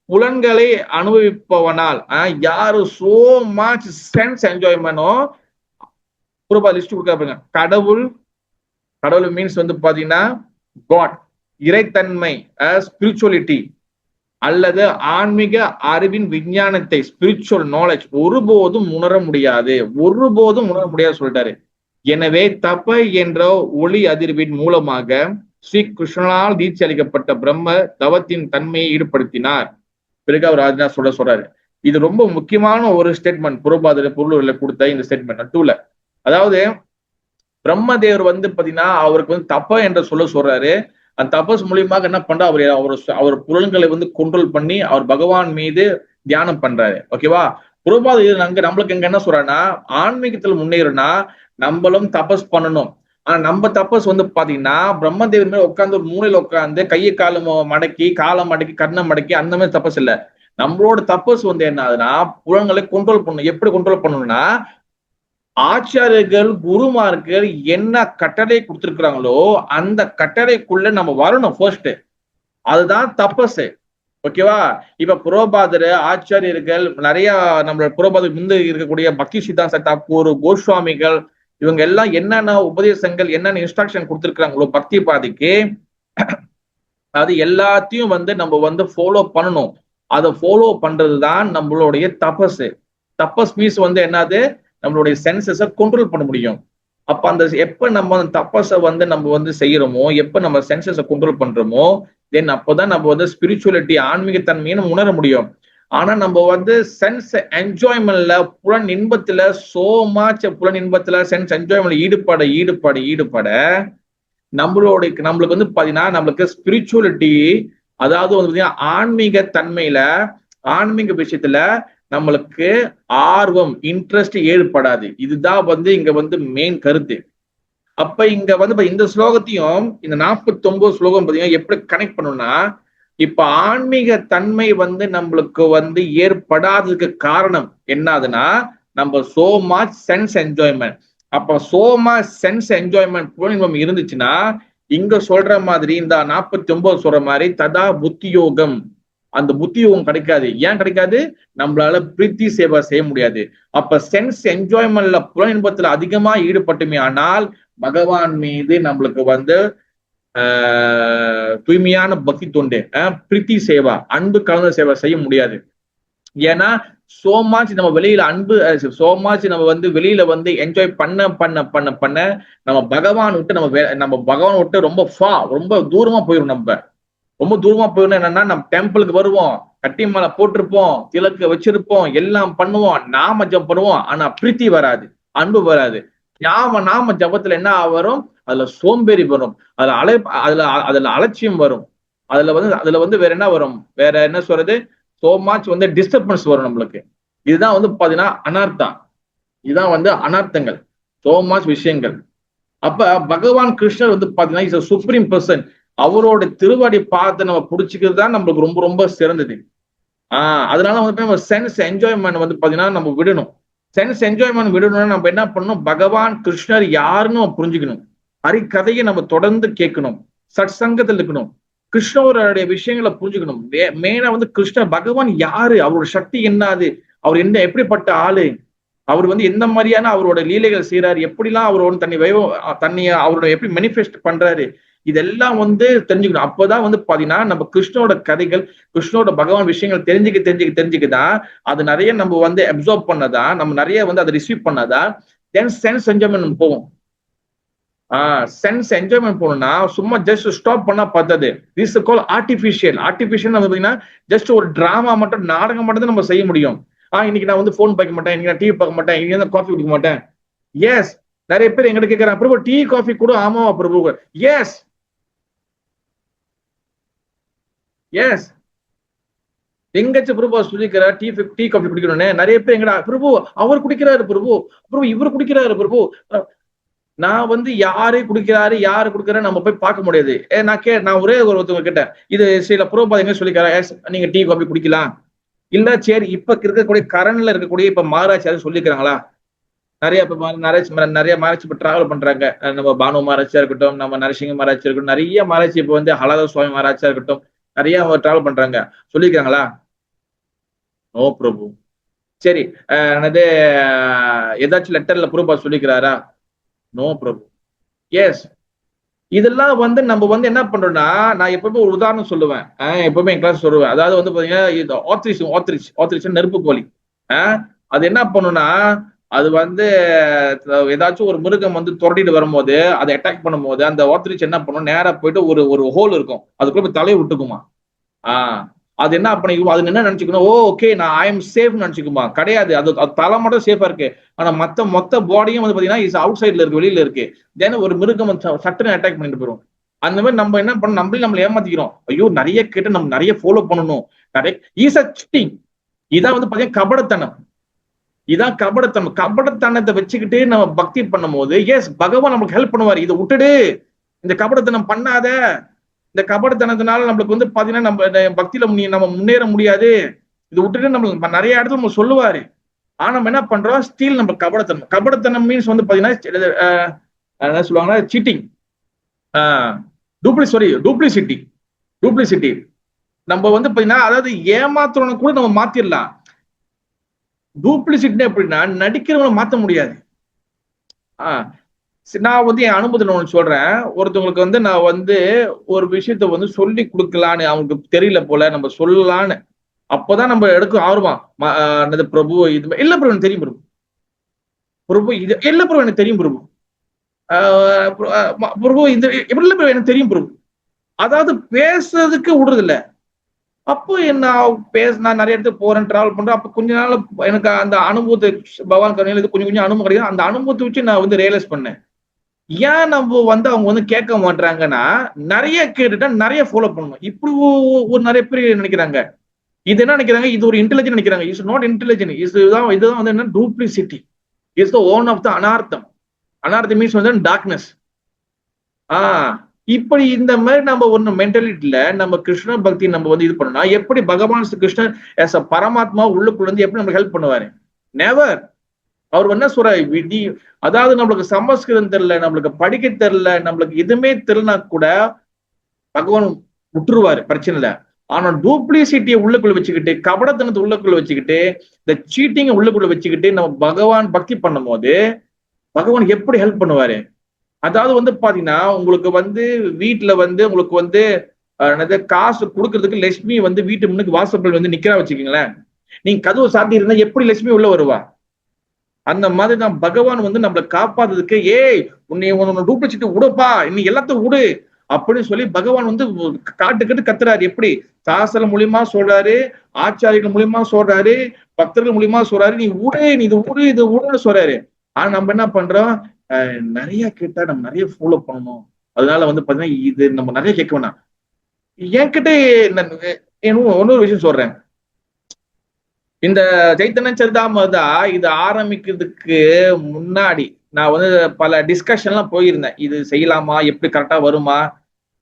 புலன்களை அனுபவிப்பவனால் யாரு சோ மச் சென்ஸ் என்ஜாய்மெண்டோ, லிஸ்ட் கொடுக்க கடவுள் மீன்ஸ் வந்து பாத்தீங்கன்னா காட், இறைத்தன்மை, ஸ்பிரிச்சுவலிட்டி அல்லது ஆன்மீக அறிவின் விஞ்ஞானத்தை, ஸ்பிரிச்சுவல் நாலேஜ் ஒருபோதும் உணர முடியாது சொல்லிட்டாரு. எனவே தப என்ற ஒளி அதிர்வின் மூலமாக ஸ்ரீ கிருஷ்ணனால் தீட்சி அளிக்கப்பட்ட பிரம்ம தவத்தின் தன்மையை ஈடுபடுத்தினார். பிறகு அவர் ராஜா சொல்றாரு. இது ரொம்ப முக்கியமான ஒரு ஸ்டேட்மெண்ட் புரோபாதர் பொருளூர்ல கொடுத்த இந்த ஸ்டேட்மெண்ட் 2ல. அதாவது பிரம்மதேவர் வந்து பாத்தீங்கன்னா அவருக்கு வந்து தப்ப என்ற சொல்றாரு. அந்த தபஸ் மூலியமாக என்ன பண்ற, அவர் புலன்களை வந்து கண்ட்ரோல் பண்ணி அவர் பகவான் மீது தியானம் பண்றாரு. ஓகேவா? புரோபாதர் நம்மளுக்கு எங்க என்ன சொல்றாருன்னா, ஆன்மீகத்துல முன்னேறுனா நம்மளும் தபஸ் பண்ணணும். ஆனா நம்ம தபஸ் வந்து பாத்தீங்கன்னா பிரம்மதேவர் மேல உட்காந்து ஒரு மூலையில உட்காந்து கையை காலம் மடக்கி, காலம் மடக்கி, கண்ணை மடக்கி அந்த மாதிரி தபஸ் இல்ல. நம்மளோட தபஸ் வந்து என்ன ஆகுதுன்னா புலன்களை கண்ட்ரோல் பண்ணணும். எப்படி கண்ட்ரோல் பண்ணணும்னா, ஆச்சாரியர்கள் குருமார்கள் என்ன கட்டளை கொடுத்திருக்கிறாங்களோ அந்த கட்டளைக்குள்ள நம்ம வரணும் ஃபர்ஸ்ட். அதுதான் தபஸ். ஓகேவா? இப்ப புரோபாதர் ஆச்சாரியர்கள் நிறைய நம்மளோட புரோபாதர் முந்து இருக்கக்கூடிய பக்தி சித்தாந்த தாக்கூர், கோஸ்வாமிகள், இவங்க எல்லாம் என்னென்ன உபதேசங்கள், என்னென்ன இன்ஸ்ட்ரக்ஷன் கொடுத்திருக்கிறாங்களோ பக்தி பாதைக்கு, அது எல்லாத்தையும் வந்து நம்ம வந்து ஃபாலோ பண்ணணும். அதை ஃபாலோ பண்றதுதான் நம்மளுடைய தபஸ். தபஸ் மீன்ஸ் வந்து என்னது, நம்மளுடைய சென்சஸை கண்ட்ரோல் பண்ண முடியும். அப்ப அந்த எப்ப நம்ம தபஸை வந்து நம்ம வந்து செய்யறோமோ, எப்ப நம்ம சென்சஸை கண்ட்ரோல் பண்றோமோ, தென் அப்போதான் நம்ம வந்து ஸ்பிரிச்சுவலிட்டி, ஆன்மீகத்தன்மையை நம்ம உணர முடியும். ஆனா நம்ம வந்து சென்ஸ் என்ஜாய்மெண்ட்ல, புலன் இன்பத்துல, சோ மச் புலன் இன்பத்துல சென்ஸ் என்ஜாய்மெண்ட்ல ஈடுபட நம்மளுக்கு வந்து பாத்தீங்கன்னா நம்மளுக்கு ஸ்பிரிச்சுவலிட்டி, அதாவது வந்து பாத்தீங்கன்னா ஆன்மீக தன்மையில, ஆன்மீக விஷயத்துல நம்மளுக்கு ஆர்வம், இன்ட்ரெஸ்ட் ஏற்படாது. இதுதான் வந்து இங்க வந்து மெயின் கருத்து. அப்ப இங்க வந்து இந்த ஸ்லோகத்தையும் இந்த 49 ஸ்லோகம் பாத்தீங்கன்னா எப்படி கனெக்ட் பண்ணணும்னா, இப்ப ஆன்மீக தன்மை வந்து நம்மளுக்கு வந்து ஏற்படாததுக்கு காரணம் என்னதுன்னா, நம்ம சோ மச் சென்ஸ் என்ஜாய்மெண்ட். அப்ப சோ மச் சென்ஸ் என்ஜாய்மெண்ட் புலனின்பம் இருந்துச்சுன்னா, இங்க சொல்ற மாதிரி இந்த 49 சொல்ற மாதிரி ததா புத்தி யோகம், அந்த புத்தி யோகம் கிடைக்காது. ஏன் கிடைக்காது? நம்மளால பிரீத்தி சேவை செய்ய முடியாது. அப்ப சென்ஸ் என்ஜாய்மெண்ட்ல புலனின்பத்துல அதிகமா ஈடுபட்டுமே ஆனால் பகவான் மீது நம்மளுக்கு வந்து தூய்மையான பக்தி தொண்டு, பிரீத்தி சேவா, அன்பு கலந்த சேவை செய்ய முடியாது. ஏன்னா சோமாச்சு நம்ம வெளியில அன்பு, சோமாச்சு நம்ம வந்து வெளியில வந்து என்ஜாய் பண்ண நம்ம பகவான் விட்டு நம்ம பகவான் விட்டு ரொம்ப தூரமா போயிடும். நம்ம ரொம்ப தூரமா போயிடும். என்னன்னா, நம்ம டெம்பிளுக்கு வருவோம், கட்டி மாலை போட்டிருப்போம், திலக்கு வச்சிருப்போம், எல்லாம் பண்ணுவோம், நாம ஜபம் பண்ணுவோம், ஆனா பிரீத்தி வராது, அன்பு வராது. நாம ஜபத்துல என்ன வரும்? அதுல சோம்பேறி வரும், அதுல அலட்சியம் வரும், அதுல வந்து வேற என்ன வரும்? வேற என்ன சொல்றது? சோ மச் வந்து டிஸ்டர்பன்ஸ் வரும் நம்மளுக்கு. இதுதான் வந்து பாத்தீங்கன்னா அனர்த்தம். இதுதான் வந்து அனர்த்தங்கள், சோ மச் விஷயங்கள். அப்ப பகவான் கிருஷ்ணர் வந்து பாத்தீங்கன்னா இஸ் சுப்ரீம் பர்சன். அவரோட திருவடி பார்த்து நம்ம புடிச்சுக்கிறது தான் நம்மளுக்கு ரொம்ப ரொம்ப சிறந்தது. அதனால வந்து நம்ம சென்ஸ் என்ஜாய்மெண்ட் வந்து பாத்தீங்கன்னா நம்ம விடணும். சென்ஸ் என்ஜாய்மெண்ட் விடணும்னா நம்ம என்ன பண்ணணும், பகவான் கிருஷ்ணர் யாருன்னு நம்ம புரிஞ்சுக்கணும். ஹரிகதையை நம்ம தொடர்ந்து கேட்கணும், சட் சங்கத்தில் இருக்கணும், கிருஷ்ணருடைய விஷயங்களை புரிஞ்சுக்கணும். மெயினா வந்து கிருஷ்ணர் பகவான் யாரு, அவரோட சக்தி என்னது, அவர் என்ன எப்படிப்பட்ட ஆளு, அவர் வந்து எந்த மாதிரியான அவரோட லீலைகள் செய்யறாரு, எப்படிலாம் அவரோட தன்னை அவரோட எப்படி மேனிஃபெஸ்ட் பண்றாரு, இதெல்லாம் வந்து தெரிஞ்சுக்கணும். அப்பதான் வந்து பாத்தீங்கன்னா நம்ம கிருஷ்ணோட கதைகள், கிருஷ்ணோட பகவான் விஷயங்கள் தெரிஞ்சுக்குதான் அது நிறைய நம்ம வந்து அப்சர்வ் பண்ணதான், நம்ம நிறைய வந்து அதை ரிசீவ் பண்ணாதான் தென் சென்ஸ் என்ஜாய்மெண்ட் போகும். சென்ஸ் என்ஜாய்மெண்ட் போகணும்னா சும்மா ஜஸ்ட் ஸ்டாப் பண்ணா பார்த்தது. This call artificial. நம்ம பாத்தீங்கன்னா ஜஸ்ட் ஒரு டிராமா மட்டும், நாடகம் மட்டும் தான் நம்ம செய்ய முடியும். இன்னைக்கு நான் வந்து போன் பார்க்க மாட்டேன், இன்னைக்கு நான் டிவி பார்க்க மாட்டேன், இன்னைக்கு காஃபி குடிக்க மாட்டேன். எஸ், நிறைய பேர் எங்கிட்ட கேட்கறாங்க, பிரபு டீ காஃபி கூட. ஆமாவா பிரபு? எஸ் எஸ், எங்கச்சு பிரபு சொல்லிக்கிறார் டீ காஃபி குடிக்கணும்னு. நிறைய பேர் எங்கடா பிரபு அவர் குடிக்கிறாரு, பிரபு இவர் குடிக்கிறாரு, பிரபு. நான் வந்து யாரு குடிக்கிறாரு யாரு குடிக்கிறாரு நம்ம போய் பார்க்க முடியாது. நான் ஒரே ஒருத்தவங்க கேட்டேன், இது சில புரோபாத எங்க சொல்லிக்கிறாரு, நீங்க டீ காஃபி குடிக்கலாம் இல்ல சரி இப்ப இருக்கக்கூடிய கரண்ட்ல இருக்கக்கூடிய இப்ப மாராட்சி சொல்லிக்கிறாங்களா? நிறைய நிறைய மாராட்சி இப்ப டிராவல் பண்றாங்க. நம்ம பானு மாராட்சியா இருக்கட்டும், நம்ம நரசிங்க மாராட்சியா இருக்கட்டும், நிறைய மாராட்சி இப்ப வந்து ஹலாத சுவாமி மாராட்சியா இருக்கட்டும், நிறைய டிராவல் பண்றாங்க. சொல்லிக்கிறாங்களா? நோ பிரபு. சரி, என்னது ஏதாச்சும் லெட்டர்ல புரோபா சொல்லிக்கிறாரா? நோ பிரபு. எஸ், இதெல்லாம் வந்து நம்ம வந்து என்ன பண்றோம்னா, நான் எப்பவுமே ஒரு உதாரணம் சொல்லுவேன், எப்பவுமே என் கிளாஸ் சொல்லுவேன். அதாவது வந்து பாத்தீங்கன்னா இது ஆத்ரிச் நெருப்பு கோழி. அது என்ன பண்ணும்னா, அது வந்து ஏதாச்சும் ஒரு மிருகம் வந்து துரட்டிட்டு வரும்போது, அதை அட்டாக் பண்ணும்போது அந்த ஆத்ரிச் என்ன பண்ணும், நேரா போயிட்டு ஒரு ஹோல் இருக்கும், அதுக்குள்ள தலையை விட்டுக்குமா. அது என்ன பண்ணிக்குமா, அது என்ன நினைச்சுக்கணும், ஓகே நான் ஐ எம் சேஃப் நினைச்சுக்குமா. கிடையாது, அது தலை மட்டும் சேஃபா இருக்கு, ஆனா மொத்த பாடியும் வந்து பாத்தீங்கன்னா இஸ் அவுட் சைட்ல இருக்கு, வெளியில இருக்கு. தென் ஒரு மிருகம் சட்டுன்னு அட்டாக் பண்ணிட்டு போயிடும். அந்த மாதிரி நம்ம என்ன பண்ணணும், நம்மள ஏமாத்திக்கிறோம். ஐயோ நிறைய கேட்டு நம்ம நிறைய ஃபாலோ பண்ணணும். இதான் வந்து பாத்தீங்கன்னா கபடத்தனம். இதான் கபடத்தனத்தை வச்சுக்கிட்டு நம்ம பக்தி பண்ணும் போது எஸ் பகவான் நமக்கு ஹெல்ப் பண்ணுவாரு. இதை விட்டுடு, இந்த கபடத்தனம் பண்ணாத, இந்த கபடத்தனத்தினால நம்மளுக்கு வந்து பாத்தீங்கன்னா நம்ம பக்தியில நம்ம முன்னேற முடியாது, இது விட்டுட்டு நம்ம நிறைய இடத்துல நம்ம சொல்லுவாரு. ஆனா நம்ம என்ன பண்றோம், ஸ்டில் நம்ம கபடத்தனம் மீன்ஸ் வந்து பாத்தீங்கன்னா என்ன சொல்லுவாங்கன்னா சீட்டிங், டூப்ளிசிட்டி. நம்ம வந்து பாத்தீங்கன்னா அதாவது ஏமாத்துறவனை கூட நம்ம மாத்திரலாம். டூப்ளிசிட்டி எப்படின்னா நடிக்கிறவனை மாத்த முடியாது. நான் வந்து என் அனுபவத்துல ஒன்று சொல்றேன். ஒருத்தவங்களுக்கு வந்து நான் வந்து ஒரு விஷயத்த வந்து சொல்லி கொடுக்கலான்னு அவங்களுக்கு தெரியல போல, நம்ம சொல்லலான்னு. அப்பதான் நம்ம எடுக்க ஆர்வம். பிரபு இது இல்ல பிரபு எனக்கு தெரியும், பிரபு இது இல்ல பிரபு எனக்கு தெரியும், பிரபு இது எப்படி இல்ல பிரபு எனக்கு தெரியும், பிரபு. அதாவது பேசுறதுக்கு விடுறது இல்ல. அப்போ என்ன நான் நிறைய இடத்துக்கு போறேன், டிராவல் பண்றேன். அப்ப கொஞ்ச நாள் எனக்கு அந்த அனுபவத்தை பகவான் கருணையில கொஞ்சம் அனுபவம் கிடையாது. அந்த அனுபவத்தை வச்சு நான் வந்து ரியலைஸ் பண்ணேன், ஏன் நம்ம வந்து அவங்க வந்து கேட்க மாட்டாங்கன்னா, நிறைய கேட்டுட்டா நிறைய ஃபாலோ பண்ணணும். இப்படி ஒரு நிறைய பேர் நினைக்கிறாங்க. இது என்ன நினைக்கிறாங்க, இது ஒரு இன்டெலிஜென்ட் நினைக்கிறாங்க. Is not intelligent. இதுதான் வந்து என்ன, duplicity. Is the own of the அனார்த்தம். அனார்த்தம் மீன்ஸ் வந்து டார்க்னஸ். இப்படி இந்த மாதிரி நம்ம ஒண்ணு மென்டாலிட்டியில நம்ம கிருஷ்ண பக்தி நம்ம வந்து இது பண்ணோம்னா, எப்படி பகவான் கிருஷ்ணன் as a பரமாத்மா உள்ளுக்குள்ள இருந்து எப்படி நமக்கு ஹெல்ப் பண்ணுவாரு? நெவர். அவர் என்ன சொல்றாரு, அதாவது நம்மளுக்கு சமஸ்கிருதம் தெரியல, நம்மளுக்கு படிக்க தெரியல, நம்மளுக்கு எதுவுமே தெரியலனா கூட பகவான் விட்டுருவாரு, பிரச்சனை இல்லை. ஆனா டூப்ளிசிட்டியை உள்ளுக்குள்ள வச்சுக்கிட்டு, கபடத்தனத்தை உள்ளுக்குள்ள வச்சுக்கிட்டு, இந்த சீட்டிங்கை உள்ளுக்குள்ள வச்சுக்கிட்டு நம்ம பகவான் பக்தி பண்ணும் போது பகவான் எப்படி ஹெல்ப் பண்ணுவாரு? அதாவது வந்து பாத்தீங்கன்னா உங்களுக்கு வந்து வீட்டுல வந்து உங்களுக்கு வந்து காசு கொடுக்கறதுக்கு லட்சுமி வந்து வீட்டு முன்னுக்கு வாசப்பல் வந்து நிக்கிறா வச்சுக்கீங்களேன். நீங்க கதவு சாத்தி இருந்தா எப்படி லட்சுமி உள்ள வருவா? அந்த மாதிரி தான் பகவான் வந்து நம்மளை காப்பாத்துறதுக்கு, உன்னை டூப்ளிசிட்டி விடுப்பா, நீ எல்லாத்தையும் விடு அப்படின்னு சொல்லி பகவான் வந்து காட்டுக்கிட்டு கத்துறாரு. எப்படி? சாஸ்திரம் மூலியமா சொல்றாரு, ஆச்சாரியர்கள் மூலியமா சொல்றாரு, பக்தர்கள் மூலியமா சொல்றாரு, நீ விடு, நீ இது விடுன்னு சொல்றாரு. ஆனா நம்ம என்ன பண்றோம், நிறைய கேட்டா நம்ம நிறைய ஃபாலோ பண்ணணும். அதனால வந்து பாத்தீங்கன்னா இது நம்ம நிறைய கேட்க வேணாம். என்கிட்ட இன்னொரு விஷயம் சொல்றேன். இந்த சைத்தன்ய சரிதாமிரதா இது ஆரம்பிக்கிறதுக்கு முன்னாடி நான் வந்து பல டிஸ்கஷன்லாம் போயிருந்தேன். இது செய்யலாமா, எப்படி கரெக்டா வருமா,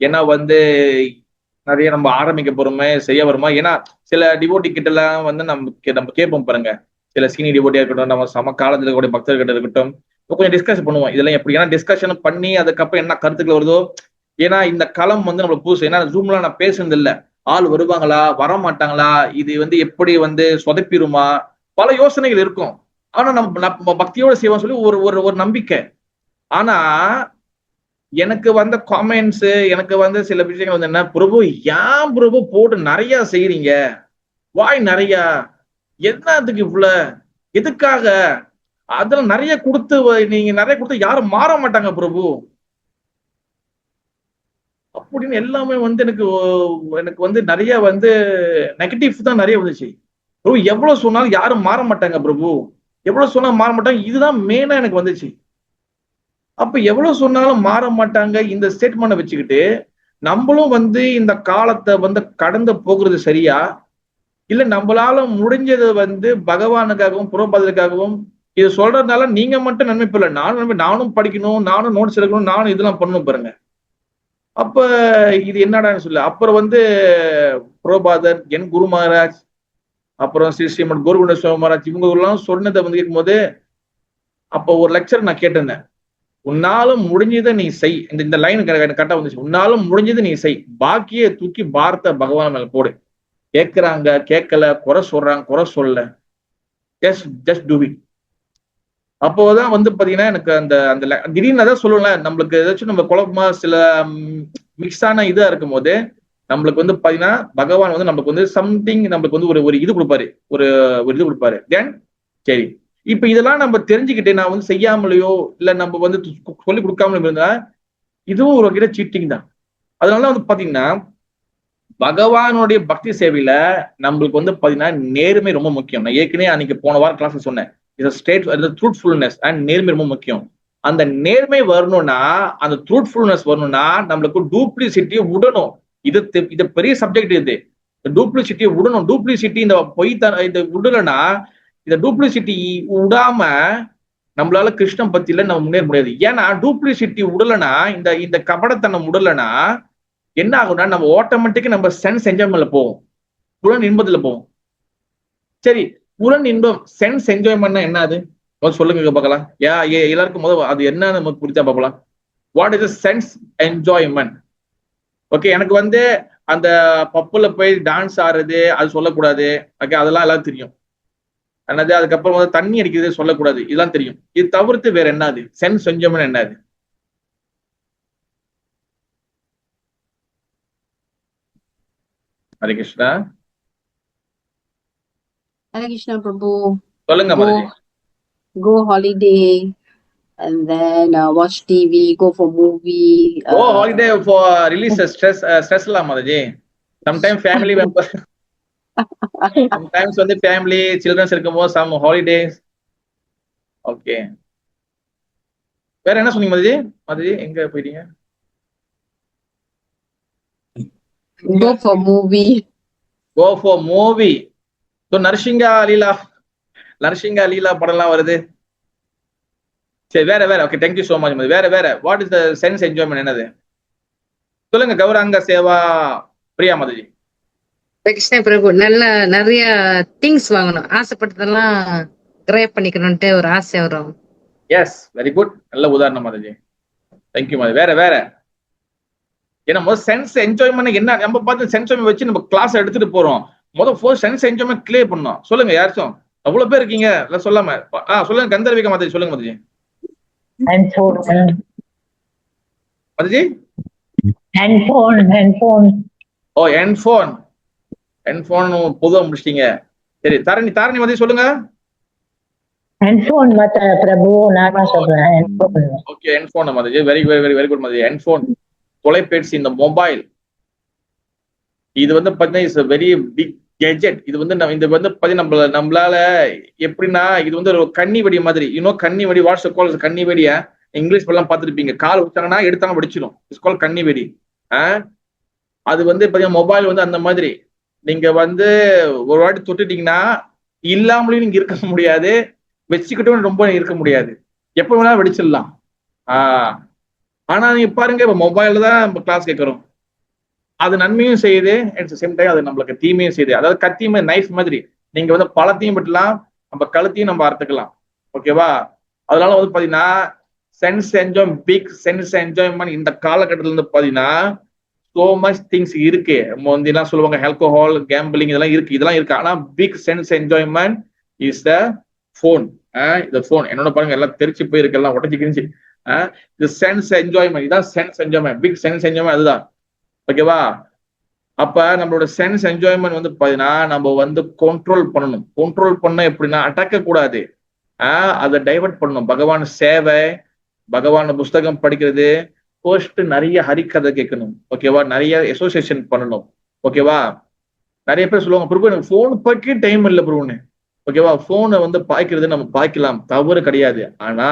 ஏன்னா வந்து நிறைய நம்ம ஆரம்பிக்க போறோமே, செய்ய வருமா, ஏன்னா சில டிவோட்டி கிட்ட எல்லாம் வந்து நம்ம கேட்போம் பாருங்க, சில சீனியர் டிவோட்டியா இருக்கட்டும், நம்ம சம காலத்துல இருக்கக்கூடிய பக்தர்கிட்ட இருக்கட்டும், கொஞ்சம் டிஸ்கஸ் பண்ணுவோம் இதெல்லாம் எப்படி, ஏன்னா டிஸ்கஷன் பண்ணி அதுக்கப்புறம் என்ன கருத்துக்கள் வருதோ, ஏன்னா இந்த களம் வந்து நம்மளுக்கு புதுசு, ஏன்னா ஜூம்ல நான் பேசுனது இல்ல, ஆள் வருவாங்களா வர மாட்டாங்களா, இது வந்து எப்படி வந்து சொதப்பிடுமா, பல யோசனைகள் இருக்கும். ஆனா நம்ம பக்தியோட செய்வோம் சொல்லி ஒரு ஒரு ஒரு நம்பிக்கை. ஆனா எனக்கு வந்த காமெண்ட்ஸ், எனக்கு வந்து சில விஷயங்கள் வந்து என்ன, பிரபு ஏன் பிரபு போட்டு நிறைய செய்யறீங்க, வாய் நிறைய, என்னத்துக்கு இவ்வளவு, எதுக்காக, அதெல்லாம் நிறைய கொடுத்து நீங்க நிறைய கொடுத்து யாரும் மாற மாட்டாங்க பிரபு அப்படின்னு எல்லாமே வந்து எனக்கு வந்து நிறைய வந்து நெகட்டிவ் தான் நிறைய வந்துச்சு. பிரபு எவ்வளவு சொன்னாலும் யாரும் மாற மாட்டாங்க பிரபு, எவ்வளவு சொன்னாலும் மாற மாட்டாங்க, இதுதான் மெயினா எனக்கு வந்துச்சு. அப்ப எவ்வளவு சொன்னாலும் மாற மாட்டாங்க இந்த ஸ்டேட்மெண்ட் வச்சுக்கிட்டு நம்மளும் வந்து இந்த காலத்தை வந்து கடந்து போகிறது சரியா, இல்ல நம்மளால முடிஞ்சது வந்து பகவானுக்காகவும் புறப்பாதலுக்காகவும் இது சொல்றதுனால நீங்க மட்டும் நன்மை பெறல, நானும் படிக்கணும், நானும் நோட்ஸ் எடுக்கணும், நானும் இதெல்லாம் பண்ணணும் பாருங்க. அப்ப இது என்னடான்னு சொல்ல, அப்புறம் வந்து புரோபாதர், என் குரு மகாராஜ், அப்புறம் ஸ்ரீ ஸ்ரீமத் கோருகுண்ட சுவாமி மகாராஜ், இவங்க எல்லாம் சொன்னதை வந்து கேட்கும்போது அப்போ ஒரு லெக்சர் நான் கேட்டிருந்தேன், உன்னாலும் முடிஞ்சதை நீ செய், இந்த லைன் கரெக்டா வந்துச்சு, உன்னாலும் முடிஞ்சதை நீ செய், பாக்கிய தூக்கி பாரத பகவான் மேல போடு, கேட்கிறாங்க கேட்கல, குறை சொல்றாங்க குறை சொல்ல, ஜஸ்ட் டூ இட். அப்போதான் வந்து பாத்தீங்கன்னா எனக்கு அந்த அந்த திடீர்னு அதான் சொல்லுவேன், நம்மளுக்கு ஏதாச்சும் நம்ம குழப்பமா சில மிக்ஸான இதா இருக்கும் போது நம்மளுக்கு வந்து பாத்தீங்கன்னா பகவான் வந்து நம்மளுக்கு வந்து சம்திங் நம்மளுக்கு வந்து ஒரு இது கொடுப்பாரு, ஒரு இது கொடுப்பாரு. தென் சரி, இப்ப இதெல்லாம் நம்ம தெரிஞ்சுக்கிட்டு நான் வந்து செய்யாமலையோ இல்ல நம்ம வந்து சொல்லி கொடுக்காம இருந்தா இதுவும் ஒரு வகையில சீட்டிங் தான். அதனால வந்து பாத்தீங்கன்னா பகவானுடைய பக்தி சேவையில நம்மளுக்கு வந்து பாத்தீங்கன்னா நேர்மை ரொம்ப முக்கியம். நான் ஏற்கனவே அன்னைக்கு போன வாரம் கிளாஸ்ல சொன்னேன், ட்ரூத்ஃபுல்னஸ் அண்ட் நேர்மை ரொம்ப முக்கியம். அந்த நேர்மை வரணும்னா, அந்த ட்ரூத்ஃபுல்னஸ் வரணும்னா நம்மளுக்கு டூப்ளிசிட்டியை விடணும். இது பெரிய சப்ஜெக்ட், இது டூப்ளிசிட்டியை விடணும். டூப்ளிசிட்டி இந்த பொய் இதை விடலன்னா, இந்த டூப்ளிசிட்டி விடாம நம்மளால கிருஷ்ணன் பத்தியில நம்ம முன்னேற முடியாது. ஏன்னா டூப்ளிசிட்டி விடலன்னா, இந்த கபடத்தனம் விடலன்னா என்ன ஆகும்னா நம்ம ஆட்டோமேட்டிக்கா நம்ம சென்ஸ் என்ஜாய்மெண்ட்ல போவோம், புலன் இன்பத்துல போவோம். சரி, புலன் இன்பம் சென்ஸ் என்ஜாய்மெண்ட்னா என்ன, அது சொல்லுங்க பார்க்கலாம். எல்லாருக்கும் முதல் அது என்ன நமக்கு புரிஞ்சா பார்க்கலாம். What is sense enjoyment? Okay, எனக்கு வந்து அந்த பப்புல போய் டான்ஸ் ஆடுறது அது சொல்லக்கூடாது, ஓகே, அதெல்லாம் எல்லாம் தெரியும். என்னது, அதுக்கப்புறம் வந்து தண்ணி அடிக்கிறது சொல்லக்கூடாது, இதெல்லாம் தெரியும். இது தவிர்த்து வேற என்னது சென்ஸ் என்ஜாய்மெண்ட் என்னது? Hare Krishna. Hare Krishna Prabhu. சொல்லுங்க Mataji. Go holiday and then watch TV, go for movie. Go holiday for release stress la Mataji. Sometimes family members, sometimes வந்து family children இருக்கும்போது some holidays. Okay. வேற என்ன சொன்னீங்க மாதாஜி? மாதாஜி எங்க போயிட்டீங்க? Go for movie. Go for movie. So Narasinga லீலா படம்லாம் வருது. சரி, வேற ஓகே, தேங்க்யூ சோ மச். வேற what is the sense enjoyment என்னது சொல்லுங்க. கௌராங்க சேவா பிரியா மாதாஜி. கிருஷ்ண பிரபு, நிறைய திங்ஸ் வாங்கணும், ஆசைப்பட்டதெல்லாம் கிரேப் பண்ணிக்கணும்ட்டு ஒரு ஆசை வரும். எஸ், வெரி குட், நல்ல உதாரணம் மாதாஜி. தேங்க்யூ மாதாஜி. வேற ஏன்னா சென்ஸ் என்ஜாய்மெண்ட் என்ன, நம்ம பார்த்து சென்ஸ் என்ஜாய்மெண்ட் வச்சு நம்ம கிளாஸ் எடுத்துட்டு போறோம். ஃபர்ஸ்ட் சென்ஸ் என்ஜாய்மெண்ட் கிளியர் பண்ணணும். சொல்லுங்க யாரும், அவ்வளவு பேர் இருக்கீங்க சொல்லாம. சொல்லுங்க கந்தர்விகா மாதாஜி, சொல்லுங்க மாதாஜி. மாதாஜி ஹெட்போன் பொதுவா முடிச்சிட்டீங்க. சரி, தாரணி மாதாஜி சொல்லுங்க. ஹெட்போன் பிரபு நான் சொல்றேன். Okay, headphone Mataji, very good Mataji. Headphone, தொலைபேசி, இந்த மொபைல், இது வந்து பாத்தீங்கன்னா it's a very big gadget. இது வந்து பாத்தீங்கன்னா நம்மளால எப்படின்னா, இது வந்து ஒரு கண்ணி வெடி மாதிரி. கண்ணி வெடி, வாட்ஸ்அப் கால் கண்ணி வெடிய இங்கிலீஷ் எல்லாம் பார்த்துருப்பீங்க. கால் வச்சாங்கன்னா எடுத்தாங்க வெடிச்சிடும், இட்ஸ் கால் கண்ணி வெடி. அது வந்து பாத்தீங்கன்னா மொபைல் வந்து அந்த மாதிரி. நீங்க வந்து ஒரு வாட்டி தொட்டுட்டீங்கன்னா இல்லாமலையும் நீங்க இருக்க முடியாது, வச்சுக்கிட்டும் ரொம்ப இருக்க முடியாது. எப்ப வேணாலும் வெடிச்சிடலாம். ஆனா நீங்க பாருங்க, இப்ப மொபைல்ல தான் நம்ம கிளாஸ் கேட்கிறோம். அது நன்மையும் செய்யுது, அட் சேம் டைம் அது நம்மளுக்கு தீமையும் செய்யுது. அதாவது கத்தி நைஃப் மாதிரி நீங்க வந்து பழத்தையும் விட்டுலாம், நம்ம கழுத்தையும் நம்ம அறுத்துக்கலாம். ஓகேவா? அதனால வந்து பாத்தீங்கன்னா sense enjoy, big sense enjoyment இந்த காலகட்டத்துல இருந்து பாத்தீங்கன்னா சோ மச் திங்ஸ் இருக்கு. நம்ம வந்து என்ன சொல்லுவாங்க, ஆல்கோஹால், கேம்பிளிங் இதெல்லாம் இருக்கு, இதெல்லாம் இருக்கு. ஆனா big sense enjoyment is the phone. இந்த போன் என்னோட பாருங்க எல்லாம் தெரிச்சு போயிருக்கு, எல்லாம் உடச்சு கிழிச்சு. இது சென்ஸ் என்ஜாய்மெண்ட், இதான் sense enjoyment, big sense enjoyment அதுதான். ஓகேவா? அப்ப நம்மளோட சென்ஸ் என்ஜாய்மெண்ட் வந்து பாத்தீங்கன்னா நம்ம வந்து கண்ட்ரோல் பண்ணணும். கண்ட்ரோல் பண்ண எப்படின்னா அடக்க கூடாது, அதை டைவர்ட் பண்ணணும். பகவான் சேவை, பகவான் புஸ்தகம் படிக்கிறது, ஃபர்ஸ்ட் நிறைய ஹரிக்கதை கேட்கணும். ஓகேவா? நிறைய அசோசியேஷன் பண்ணணும். ஓகேவா? நிறைய பேர் சொல்லுவாங்க, பிரபு எனக்கு போன் பார்க்க டைம் இல்லை பிரபுன்னு. ஓகேவா? போனை வந்து பாய்க்கிறது நம்ம பாய்க்கலாம், தவறு கிடையாது. ஆனா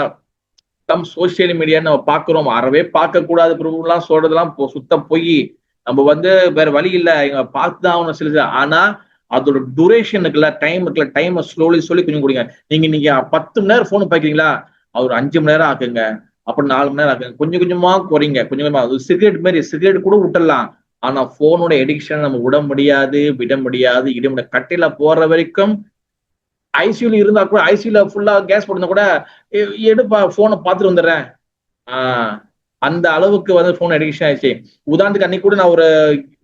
சோசியல் மீடியா நம்ம பாக்குறோம், அறவே பார்க்க கூடாது பிரபுலாம் சொல்றதெல்லாம் சுத்த போய். நம்ம வந்து வேற வழி இல்லை, இங்க பார்த்துதான் ஆகணும் சில. ஆனா அதோட டூரேஷன் இருக்குல்ல, டைம் இருக்குல்ல, டைம் ஸ்லோலி சொல்லி கொஞ்சம் கொடுங்க. நீங்க 10 மணி நேரம் போன் பாய்க்கிறீங்களா, அது ஒரு 5 மணி நேரம் ஆக்குங்க, அப்புறம் 4 மணி நேரம் ஆக்குங்க. கொஞ்சம் கொஞ்சமா குறைங்க, கொஞ்சம் கொஞ்சமா. அது சிகரெட் மாதிரி, சிகரெட் கூட விட்டுடலாம். ஆனா போனோட எடிக்ஷன் நம்ம விட முடியாது, இட முடியாது. கட்டையில போற வரைக்கும் ஐசியூல இருந்தா கூட, ஐசியூல ஃபுல்லா கேஸ் போட்டிருந்தா கூட எடுப்பா போனை பார்த்துட்டு வந்துடுறேன். அந்த அளவுக்கு வந்து போன் அடிக்ஷன் ஆயிடுச்சு. உதாரணத்துக்கு அன்னைக்கு கூட நான் ஒரு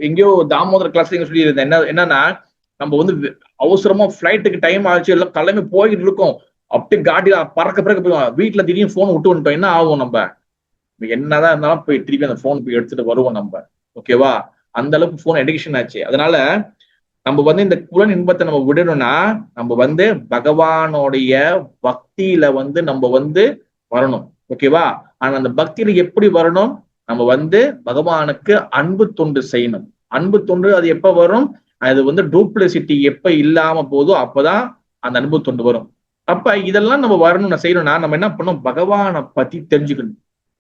எங்கேயோ தாமோதர கிளாஸ்ல சொல்லி இருந்தேன். என்னன்னா நம்ம வந்து அவசரமா பிளைட்டுக்கு டைம் ஆச்சு, எல்லாம் கிளம்பி போய்கிட்டு இருக்கோம், அப்படியே காட்டில பறக்க போயிடுவோம். வீட்டுல திடீர்னு போன் விட்டு வந்துட்டோம், என்ன ஆகும்? நம்ம என்னதான் இருந்தாலும் போய் திருப்பி அந்த போன் போய் எடுத்துட்டு வருவோம் நம்ம. ஓகேவா? அந்த அளவுக்கு போன் அடிக்ஷன் ஆச்சு. அதனால நம்ம வந்து இந்த புலன் இன்பத்தை நம்ம விடணும்னா நம்ம வந்து பகவானுடைய பக்தியில வந்து நம்ம வந்து வரணும். ஓகேவா? ஆனா அந்த பக்தியில எப்படி வரணும்? நம்ம வந்து பகவானுக்கு அன்பு தொண்டு செய்யணும். அன்பு தொண்டு அது எப்ப வரும்? அது வந்து டூப்ளிசிட்டி எப்ப இல்லாம போதோ அப்பதான் அந்த அன்பு தொண்டு வரும். அப்ப இதெல்லாம் நம்ம வரணும் செய்யணும்னா நம்ம என்ன பண்ணணும்? பகவானை பத்தி தெரிஞ்சுக்கணும்,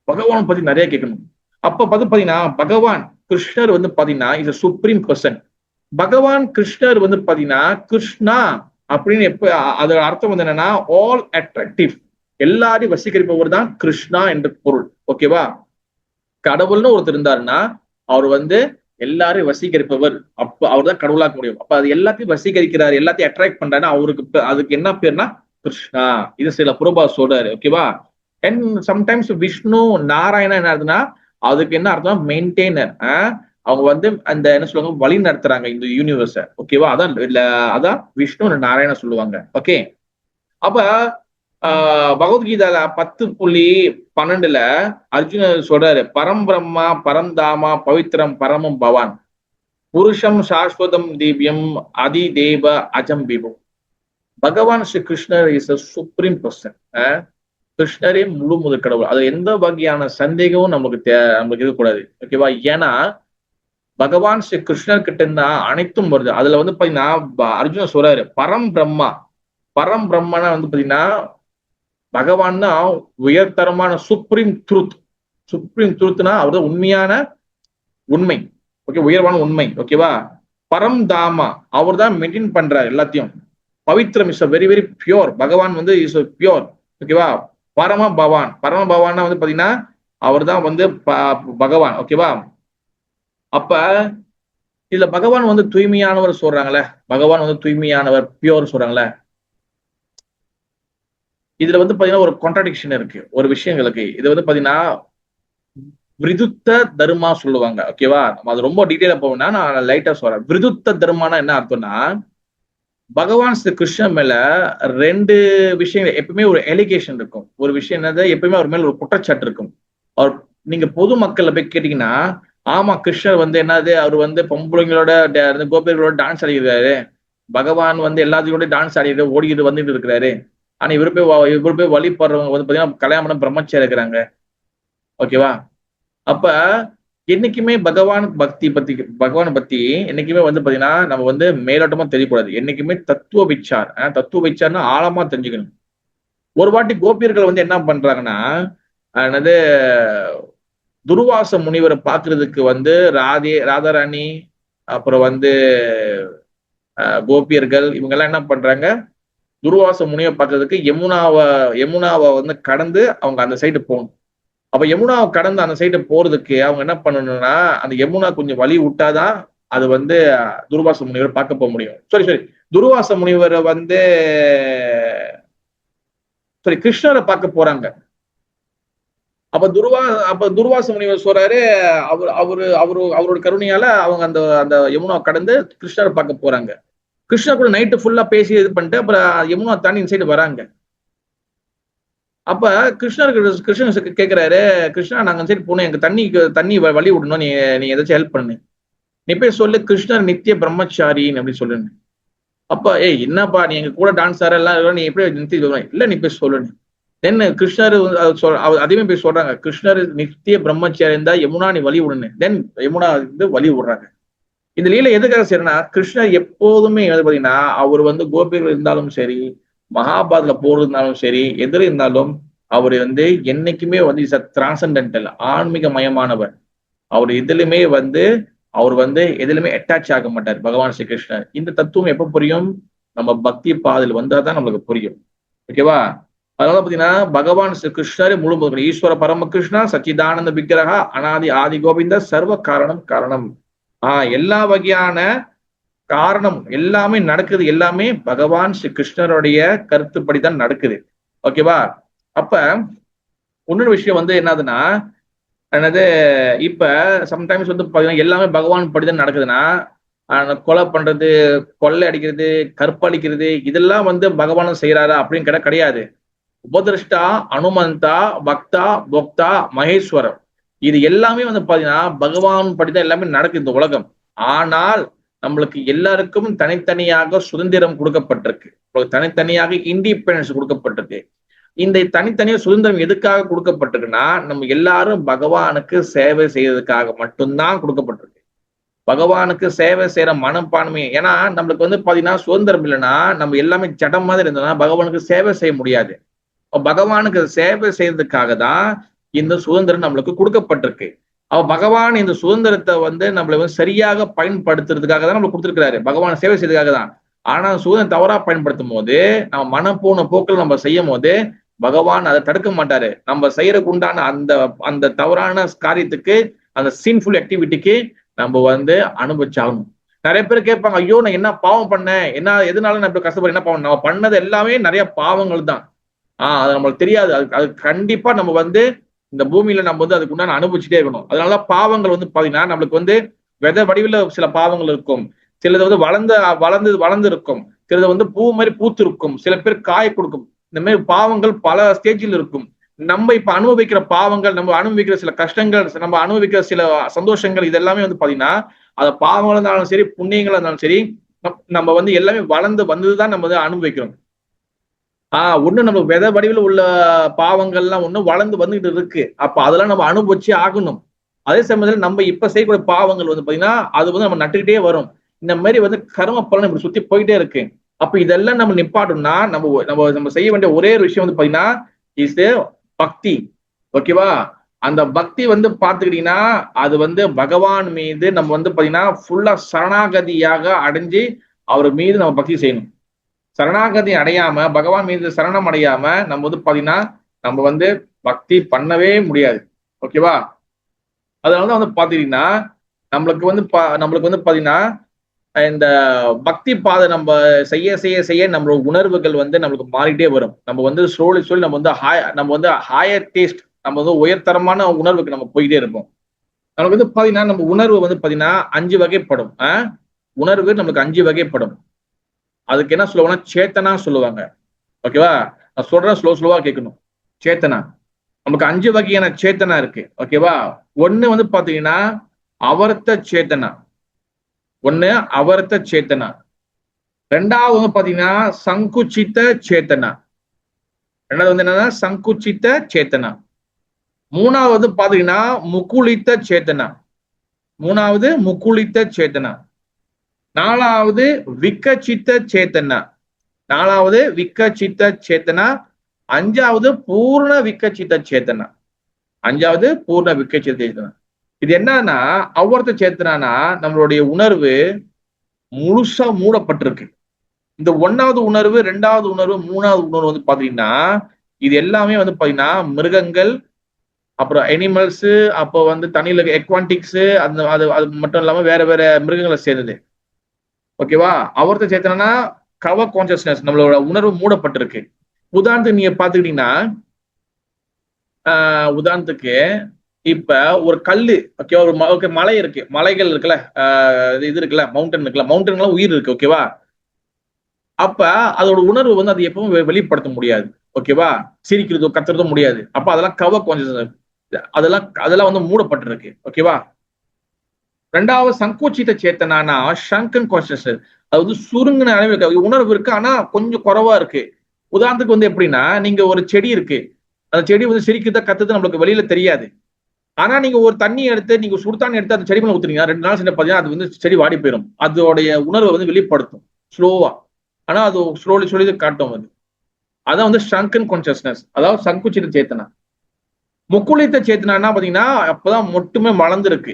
பகவானை பத்தி நிறைய கேட்கணும். அப்ப பாத்தீங்கன்னா பகவான் கிருஷ்ணர் வந்து பாத்தீங்கன்னா இஸ் a சுப்ரீம் பர்சன். பகவான் கிருஷ்ணர் வந்து பாத்தீங்கன்னா கிருஷ்ணா அப்படின்னு அதோட அர்த்தம் வந்து என்னன்னா ஆல் அட்ராக்டிவ், எல்லாரையும் வசீகரிப்பவர் தான் கிருஷ்ணா என்ற பொருள். ஓகேவா? கடவுள்னு ஒருத்தர் இருந்தாருன்னா அவர் வந்து எல்லாரையும் வசீகரிப்பவர். அப்ப அவர் தான் கடவுளாக்க முடியும். அப்ப அது எல்லாத்தையும் வசீகரிக்கிறாரு, எல்லாத்தையும் அட்ராக்ட் பண்றாருன்னா அவருக்கு அதுக்கு என்ன பேர்னா கிருஷ்ணா. இது சில புரோபா சொல்றாரு. ஓகேவா? அண்ட் சம்டைம்ஸ் விஷ்ணு நாராயணா என்ன அர்த்தம்னா அதுக்கு என்ன அர்த்தம்? மெயின்டைனர். அவங்க வந்து அந்த என்ன சொல்லுவாங்க, வழி நடத்துறாங்க இந்த யூனிவர்ஸ. ஓகேவா? அதான் விஷ்ணு நாராயண சொல்லுவாங்க. ஓகே. அப்ப பகவத்கீதால 10.12 அர்ஜுனர் சொல்றாரு, பரம்பிரம்மா பரந்தாமா பவித்ரம் பரமம் பவான் புருஷம் சாஸ்வதம் திவ்யம் அதி தேவ அஜம் விபு. பகவான் ஸ்ரீ கிருஷ்ணர் இஸ் a சுப்ரீம் பர்சன். கிருஷ்ணரே முழு முதல் கடவுள். அது எந்த வகையான சந்தேகமும் நம்மளுக்கு இருக்கக்கூடாது. ஓகேவா? ஏன்னா பகவான் ஸ்ரீ கிருஷ்ணர் கிட்ட இருந்தா அனைத்தும் வருது. அதுல வந்து பாத்தீங்கன்னா அர்ஜுனன் சொல்றாரு பரம் பிரம்மா. பரம் பிரம்மனா வந்து பாத்தீங்கன்னா பகவான் தான் உயர்தரமான சுப்ரீம் ட்ரூத். சுப்ரீம் ட்ரூத்னா அவர்தான் உண்மையான உண்மை. ஓகே, உயர்வான உண்மை. ஓகேவா? பரம் தாமா அவர் தான் மெயின்டைன் பண்றாரு எல்லாத்தையும். பவித்ரம் இஸ் வெரி வெரி பியோர். பகவான் வந்து இஸ் பியோர். ஓகேவா? பரம பவான், பரம பவான்னா வந்து பாத்தீங்கன்னா அவர் தான் வந்து பகவான். ஓகேவா? அப்ப இதுல பகவான் வந்து தூய்மையானவர் சொல்றாங்களே, பகவான் வந்து தூய்மையானவர் பியோர் சொல்றாங்களே, இதுல வந்து பாத்தீங்கன்னா ஒரு கான்ட்ராடிக்ஷன் இருக்கு ஒரு விஷயங்களுக்கு. இது வந்து பாத்தீங்கன்னா விருதுத்த தர்மா சொல்லுவாங்க. ஓகேவா? நம்ம அது ரொம்ப டீட்டெயிலா போகணும்னா நான் லைட்டா சொல்றேன். விருதுத்த தர்மானா என்ன அர்த்தம்னா பகவான் ஸ்ரீ கிருஷ்ணன் மேல 2 விஷயங்கள் எப்பவுமே ஒரு எலிகேஷன் இருக்கும். ஒரு விஷயம் என்னது, எப்பவுமே அவர் மேல ஒரு குற்றச்சாட்டு இருக்கும். அவர் நீங்க பொது மக்கள்ல போய் கேட்டீங்கன்னா ஆமா கிருஷ்ணர் வந்து என்னது, அவர் வந்து பொம்பளைங்களோட கோபிகளோட டான்ஸ் ஆடிக்கிறாரு, பகவான் வந்து எல்லாத்தையோட டான்ஸ் ஆடிட்டு ஓடிக்கிட்டு வந்துட்டு இருக்கிறாரு. ஆனா இவரு போய் வழிபடுறவங்க வந்து பாத்தீங்கன்னா கல்யாணம் பிரம்மச்சாரி இருக்கிறாங்க. ஓகேவா? அப்ப என்னைக்குமே பகவானை பத்தி என்னைக்குமே வந்து பாத்தீங்கன்னா நம்ம வந்து மேலோட்டமா தெரியக்கூடாது. என்னைக்குமே தத்துவ விச்சார்னா ஆழமா தெரிஞ்சுக்கணும். ஒரு வாட்டி கோபியர்கள் வந்து என்ன பண்றாங்கன்னா என்னது துர்வாச முனிவரை பாக்குறதுக்கு வந்து ராதாராணி அப்புறம் வந்து கோபியர்கள் இவங்க எல்லாம் என்ன பண்றாங்க, துர்வாச முனியை பார்க்கறதுக்கு யமுனாவை வந்து கடந்து அவங்க அந்த சைடு போகணும். அப்ப யமுனாவை கடந்து அந்த சைடு போறதுக்கு அவங்க என்ன பண்ணணும்னா அந்த யமுனா கொஞ்சம் வழி விட்டாதான் அது வந்து துர்வாச முனிவரை பார்க்க போக முடியும். சரி துர்வாச முனிவரை வந்து கிருஷ்ணரை பார்க்க போறாங்க. அப்ப துர்வாச முனிவர் சொல்றாரு, அவரோட கருணையால அவங்க அந்த யமுனா கடந்து கிருஷ்ணரை பார்க்க போறாங்க. கிருஷ்ணர் கூட நைட்டு ஃபுல்லா பேசி இது பண்ணிட்டு அப்புறம் யமுனா தாண்டி இந்த சைடு வராங்க. அப்ப கிருஷ்ணருக்கு கேட்கிறாரு, கிருஷ்ணா நாங்க சைடு போனோம், எங்க தண்ணி வழி விடணும், நீ ஏதாச்சும் ஹெல்ப் பண்ணு, நீ போய் சொல்லு கிருஷ்ணர் நித்திய பிரம்மச்சாரின்னு அப்படின்னு சொல்லுங்க. அப்ப என்னப்பா நீ எங்க கூட டான்ஸ் ஆற எல்லாம் நீ எப்படி நிறுத்தி இல்ல நீ போய் சொல்லு. தென் கிருஷ்ணர் அதையுமே போய் சொல்றாங்க, கிருஷ்ணர் நித்திய பிரம்மச்சாரி இருந்தா யமுனா நீ வழி விடுன்னு. தென் யமுனா வந்து வழி விடுறாங்க. இந்த லீலை எதுக்காக சரினா, கிருஷ்ணர் எப்போதுமே பாத்தீங்கன்னா அவர் வந்து கோபிகள் இருந்தாலும் சரி, மகாபாரத்ல போர் இருந்தாலும் சரி, எதிர இருந்தாலும் அவர் வந்து என்னைக்குமே வந்து இஸ் அ டிரான்சென்டென்டல், ஆன்மீக மயமானவர். அவர் எதிலுமே அட்டாச் ஆக மாட்டார் பகவான் ஸ்ரீ கிருஷ்ணர். இந்த தத்துவம் எப்ப புரியும்? நம்ம பக்தி பாதையில் வந்தாதான் நம்மளுக்கு புரியும். ஓகேவா? அதனால பாத்தீங்கன்னா பகவான் ஸ்ரீ கிருஷ்ணர் முழு ஈஸ்வர பரமகிருஷ்ணா சச்சிதானந்த விக்கிரகா அனாதி ஆதி கோவிந்த சர்வ காரணம் எல்லா வகையான காரணம் எல்லாமே நடக்குது, எல்லாமே பகவான் ஸ்ரீ கிருஷ்ணருடைய கருத்துப்படிதான் நடக்குது. ஓகேவா? அப்ப இன்னொரு விஷயம் வந்து என்னதுன்னா, இப்ப சம்டைம்ஸ் வந்து பாத்தீங்கன்னா எல்லாமே பகவான் படிதான் நடக்குதுன்னா, கொலை பண்றது, கொள்ளை அடிக்கிறது, கற்பழிக்கிறது, இதெல்லாம் வந்து பகவானும் செய்யறாரா அப்படின்னு கிடையாது. உபதிருஷ்டா, அனுமந்தா, பக்தா, போக்தா, மகேஸ்வரம், இது எல்லாமே வந்து பாத்தீங்கன்னா பகவான் படிதான் எல்லாமே நடக்குது இந்த உலகம். ஆனால் நம்மளுக்கு எல்லாருக்கும் தனித்தனியாக சுதந்திரம் கொடுக்கப்பட்டிருக்கு, தனித்தனியாக இண்டிபெண்டன்ஸ் கொடுக்கப்பட்டிருக்கு. இந்த தனித்தனியா சுதந்திரம் எதுக்காக கொடுக்கப்பட்டிருக்குன்னா, நம்ம எல்லாரும் பகவானுக்கு சேவை செய்யறதுக்காக மட்டும்தான் கொடுக்கப்பட்டிருக்கு. பகவானுக்கு சேவை செய்யற மனப்பான்மை. ஏன்னா நம்மளுக்கு வந்து பாத்தீங்கன்னா சுதந்திரம் இல்லைன்னா நம்ம எல்லாமே ஜடம் மாதிரி இருந்தோம்னா பகவானுக்கு சேவை செய்ய முடியாது. பகவானுக்கு சேவை செய்யறதுக்காக தான் இந்த சுதந்திரம் நம்மளுக்கு கொடுக்கப்பட்டிருக்கு. பகவான் இந்த சுதந்திரத்தை வந்து நம்மளை வந்து சரியாக பயன்படுத்துறதுக்காக தான் நம்மளுக்கு கொடுத்துருக்கிறாரு, பகவான் சேவை செய்யறதுக்காக தான். ஆனா சுதந்திரம் தவறா பயன்படுத்தும் போது, நம்ம மனம் போன போக்கில் நம்ம செய்யும் போது பகவான் அதை தடுக்க மாட்டாரு. நம்ம செய்யறதுக்கு உண்டான அந்த தவறான காரியத்துக்கு, அந்த சின்ஃபுல் ஆக்டிவிட்டிக்கு நம்ம வந்து அனுபவிச்சாகணும். நிறைய பேர் கேட்பாங்க, ஐயோ நான் என்ன பாவம் பண்ணேன், எதனால நான் இப்படி கஷ்டப்படுறேன், என்ன பாவம்? நம்ம பண்ணது எல்லாமே நிறைய பாவங்கள் தான். அது நம்மளுக்கு தெரியாது. அது கண்டிப்பா நம்ம வந்து இந்த பூமியில நம்ம வந்து அதுக்கு உண்டான அனுபவிச்சுட்டே இருக்கணும். அதனால பாவங்கள் வந்து பாத்தீங்கன்னா நம்மளுக்கு வந்து வித வடிவில் சில பாவங்கள் இருக்கும், சிலது வந்து வளர்ந்து இருக்கும், சிலது வந்து பூ மாதிரி பூத்து இருக்கும், சில பேர் காய் கொடுக்கும். இந்த மாதிரி பாவங்கள் பல ஸ்டேஜில் இருக்கும். நம்ம இப்ப அனுபவிக்கிற பாவங்கள், நம்ம அனுபவிக்கிற சில கஷ்டங்கள், நம்ம அனுபவிக்கிற சில சந்தோஷங்கள், இதெல்லாமே வந்து பாத்தீங்கன்னா அது பாவங்கள் இருந்தாலும் சரி, புண்ணியங்கள் இருந்தாலும் சரி, நம்ம வந்து எல்லாமே வளர்ந்து வந்ததுதான் நம்ம வந்து அனுபவிக்கிறோம். ஒண்ணு நம்ம வித வடிவில் உள்ள பாவங்கள்லாம் ஒண்ணு வளர்ந்து வந்துகிட்டு இருக்கு. அப்ப அதெல்லாம் நம்ம அனுபவிச்சு ஆகணும். அதே சமயத்துல நம்ம இப்ப செய்யக்கூடிய பாவங்கள் வந்து பாத்தீங்கன்னா அது வந்து நம்ம நட்டுக்கிட்டே வரும். இந்த மாதிரி வந்து கர்ம பலன் இப்படி சுத்தி போயிட்டே இருக்கு. அப்ப இதெல்லாம் நம்ம நிப்பாட்டோம்னா நம்ம செய்ய வேண்டிய ஒரே ஒரு விஷயம் வந்து பாத்தீங்கன்னா இஸ் பக்தி. ஓகேவா? அந்த பக்தி வந்து பாத்துக்கிட்டீங்கன்னா அது வந்து பகவான் மீது நம்ம வந்து பாத்தீங்கன்னா ஃபுல்லா சரணாகதியாக அடைஞ்சு அவர் மீது நம்ம பக்தி செய்யணும். சரணாகதி அடையாம, பகவான் மீது சரணம் அடையாம நம்ம வந்து பாத்தீங்கன்னா நம்ம வந்து பக்தி பண்ணவே முடியாது. ஓகேவா? அதனாலதான் வந்து பாத்தீங்கன்னா நம்மளுக்கு வந்து பாத்தீங்கன்னா இந்த பக்தி பாதை நம்ம செய்ய நம்மளோட உணர்வுகள் வந்து நம்மளுக்கு மாறிட்டே வரும். நம்ம வந்து சொல்லி நம்ம வந்து ஹையர் டேஸ்ட், நம்ம வந்து உயர்தரமான உணர்வுக்கு நம்ம போயிட்டே இருப்போம். நம்மளுக்கு வந்து பாத்தீங்கன்னா நம்ம உணர்வு வந்து பாத்தீங்கன்னா 5 வகைப்படும். உணர்வு நம்மளுக்கு 5 வகைப்படும். அதுக்கு என்ன சொல்லுவாங்கன்னா சேத்தனா சொல்லுவாங்க. ஓகேவா? நான் சொல்றேன், ஸ்லோவா கேட்கணும். சேத்தனா நமக்கு 5 வகையான சேத்தனா இருக்கு. ஓகேவா? ஒண்ணு வந்து பாத்தீங்கன்னா அவர்த்த சேத்தனா. ரெண்டாவது வந்து பாத்தீங்கன்னா சங்குச்சித்த சேத்தனா. ரெண்டாவது வந்து என்னன்னா சங்குச்சித்த சேத்தனா. மூணாவது வந்து பாத்தீங்கன்னா முக்குளித்த சேத்தனா. நாலாவது விக்கச்சித்த சேத்தனா. அஞ்சாவது பூர்ண விக்கச்சித்த சேத்தனா. இது என்னன்னா அவ்வர்த்த சேத்தனா, நம்மளுடைய உணர்வு முழுசா மூடப்பட்டிருக்கு. இந்த 1வது உணர்வு, 2வது உணர்வு, 3வது உணர்வு வந்து பாத்தீங்கன்னா இது எல்லாமே வந்து பாத்தீங்கன்னா மிருகங்கள், அப்புறம் அனிமல்ஸ், அப்போ வந்து தண்ணியில எக்வான்டிக்ஸ், அந்த அது அது மட்டும் இல்லாம வேற வேற மிருகங்களை சேர்ந்தது. ஓகேவா? அவர்த்த சேத்தனா கவர் கான்சியஸ்னஸ், நம்மளோட உணர்வு மூடப்பட்டிருக்கு. உதாரணத்துக்கு நீங்க பாத்துக்கிட்டீங்கன்னா உதாரணத்துக்கு இப்ப ஒரு கல்லு, ஓகேவா, ஒரு மலை இருக்கு, மலைகள் இருக்குல்ல, இது இருக்குல்ல, மவுண்டன் இருக்குல்ல, மவுண்டன்லாம் உயிர் இருக்கு. ஓகேவா? அப்ப அதோட உணர்வு வந்து அது எப்பவும் வெளிப்படுத்த முடியாது. ஓகேவா? சிரிக்கிறதோ கத்துறதோ முடியாது. அப்ப அதெல்லாம் கவர் கான்சியஸ்னஸ், அதெல்லாம் வந்து மூடப்பட்டிருக்கு. ஓகேவா? 2வது சங்கோச்சித சேத்தனானா ஷங்கன் கான்சியஸ்னஸ், அது வந்து சுருங்கின அளவு இருக்கு, உணர்வு இருக்கு, ஆனா கொஞ்சம் குறைவா இருக்கு. உதாரணத்துக்கு வந்து எப்படின்னா, நீங்க ஒரு செடி இருக்கு, அந்த செடி வந்து சிரிக்கிறதா கத்துறது நம்மளுக்கு வெளியில தெரியாது. ஆனா நீங்க ஒரு தண்ணி எடுத்து, நீங்க சுடுதண்ணி எடுத்து அந்த செடி மேல ஊத்துறீங்க, 2 நாள் சென்று பாத்தீங்கன்னா அது வந்து செடி வாடி போயிடும். அதோடைய உணர்வை வந்து வெளிப்படுத்தும் ஸ்லோவா, ஆனா அது ஸ்லோலி காட்டும். அதான் வந்து ஷங்கன் கான்சியஸ்னஸ், அதாவது சங்குச்சித சேத்தனா. முக்குளித்த சேத்தனா பாத்தீங்கன்னா அப்பதான் மட்டுமே மலர்ந்துருக்கு.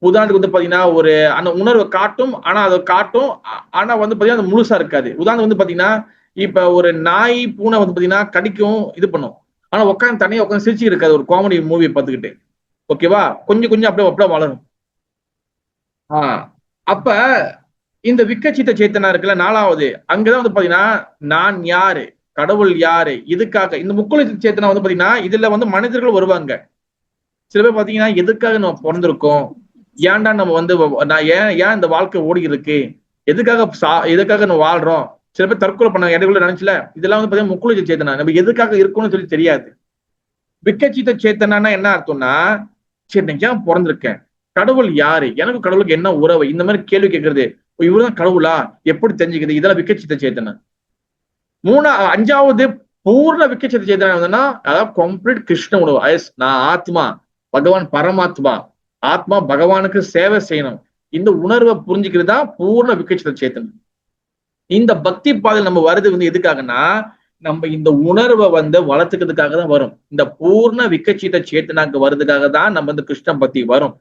உதாரணத்துக்கு வந்து பாத்தீங்கன்னா ஒரு அந்த உணர்வை காட்டும், ஆனா அதை காட்டும், ஆனா வந்து பாத்தீங்கன்னா அது முழுசா இருக்காது. உதாரணம் வந்து பாத்தீங்கன்னா இப்ப ஒரு நாய், பூனை வந்து பாத்தீங்கன்னா கடிக்கும், இது பண்ணும், ஆனா உட்காந்து தனியா உட்காந்து சிரிச்சு இருக்காது ஒரு காமெடி மூவியை பார்த்துக்கிட்டு. ஓகேவா? கொஞ்சம் கொஞ்சம் அப்படியே வளரும். அப்ப இந்த விக்கச்சித்த சேத்தனா இருக்குல்ல 4வது, அங்கதான் வந்து பாத்தீங்கன்னா நான் யாரு, கடவுள் யாரு, இதுக்காக இந்த முக்குளித்த சேத்தனா வந்து பாத்தீங்கன்னா இதுல வந்து மனிதர்கள் வருவாங்க. சில பேர் பாத்தீங்கன்னா எதுக்காக நம்ம பிறந்திருக்கோம், ஏன்டா நம்ம வந்து நான் ஏன் இந்த வாழ்க்கை ஓடி இருக்கு, எதுக்காக நம்ம வாழ்றோம். சில பேர் தற்கொலை பண்ண இடைக்குள்ள நினைச்சுல, இதெல்லாம் வந்து பாத்தீங்கன்னா முக்குளித்த சேத்தனா, நம்ம எதுக்காக இருக்கோம்னு சொல்லி தெரியாது. விக்கச்சித்த சேத்தனா என்ன அர்த்தம்னா, சரி நான் ஏன் பிறந்திருக்கேன், கடவுள் யாரு, எனக்கு கடவுளுக்கு என்ன உறவு, இந்த மாதிரி கேள்வி கேட்கறது, இவருதான் கடவுளா எப்படி தெரிஞ்சுக்கிறது, இதெல்லாம் விக்கச்சித்த சேத்தனை. 5வது பூர்ண விக்கச்சித்த சேத்தனை, அதாவது கம்ப்ளீட் கிருஷ்ண உணவு. நான் ஆத்மா, பகவான் பரமாத்மா, ஆத்மா பகவானுக்கு சேவை செய்யணும், இந்த உணர்வை புரிஞ்சுக்கிறது தான் பூர்ண விக்கச்சித்த சேத்தனை. இந்த பக்தி பாதையில் நம்ம வருது வந்து எதுக்காகனா, நம்ம இந்த உணர்வை வந்து வளர்த்துக்கிறதுக்காக தான் வரும். இந்த பூர்ண விக்கச்சித்த சேத்தனாக்கு வர்றதுக்காக தான் நம்ம வந்து கிருஷ்ண பக்தி வரும்.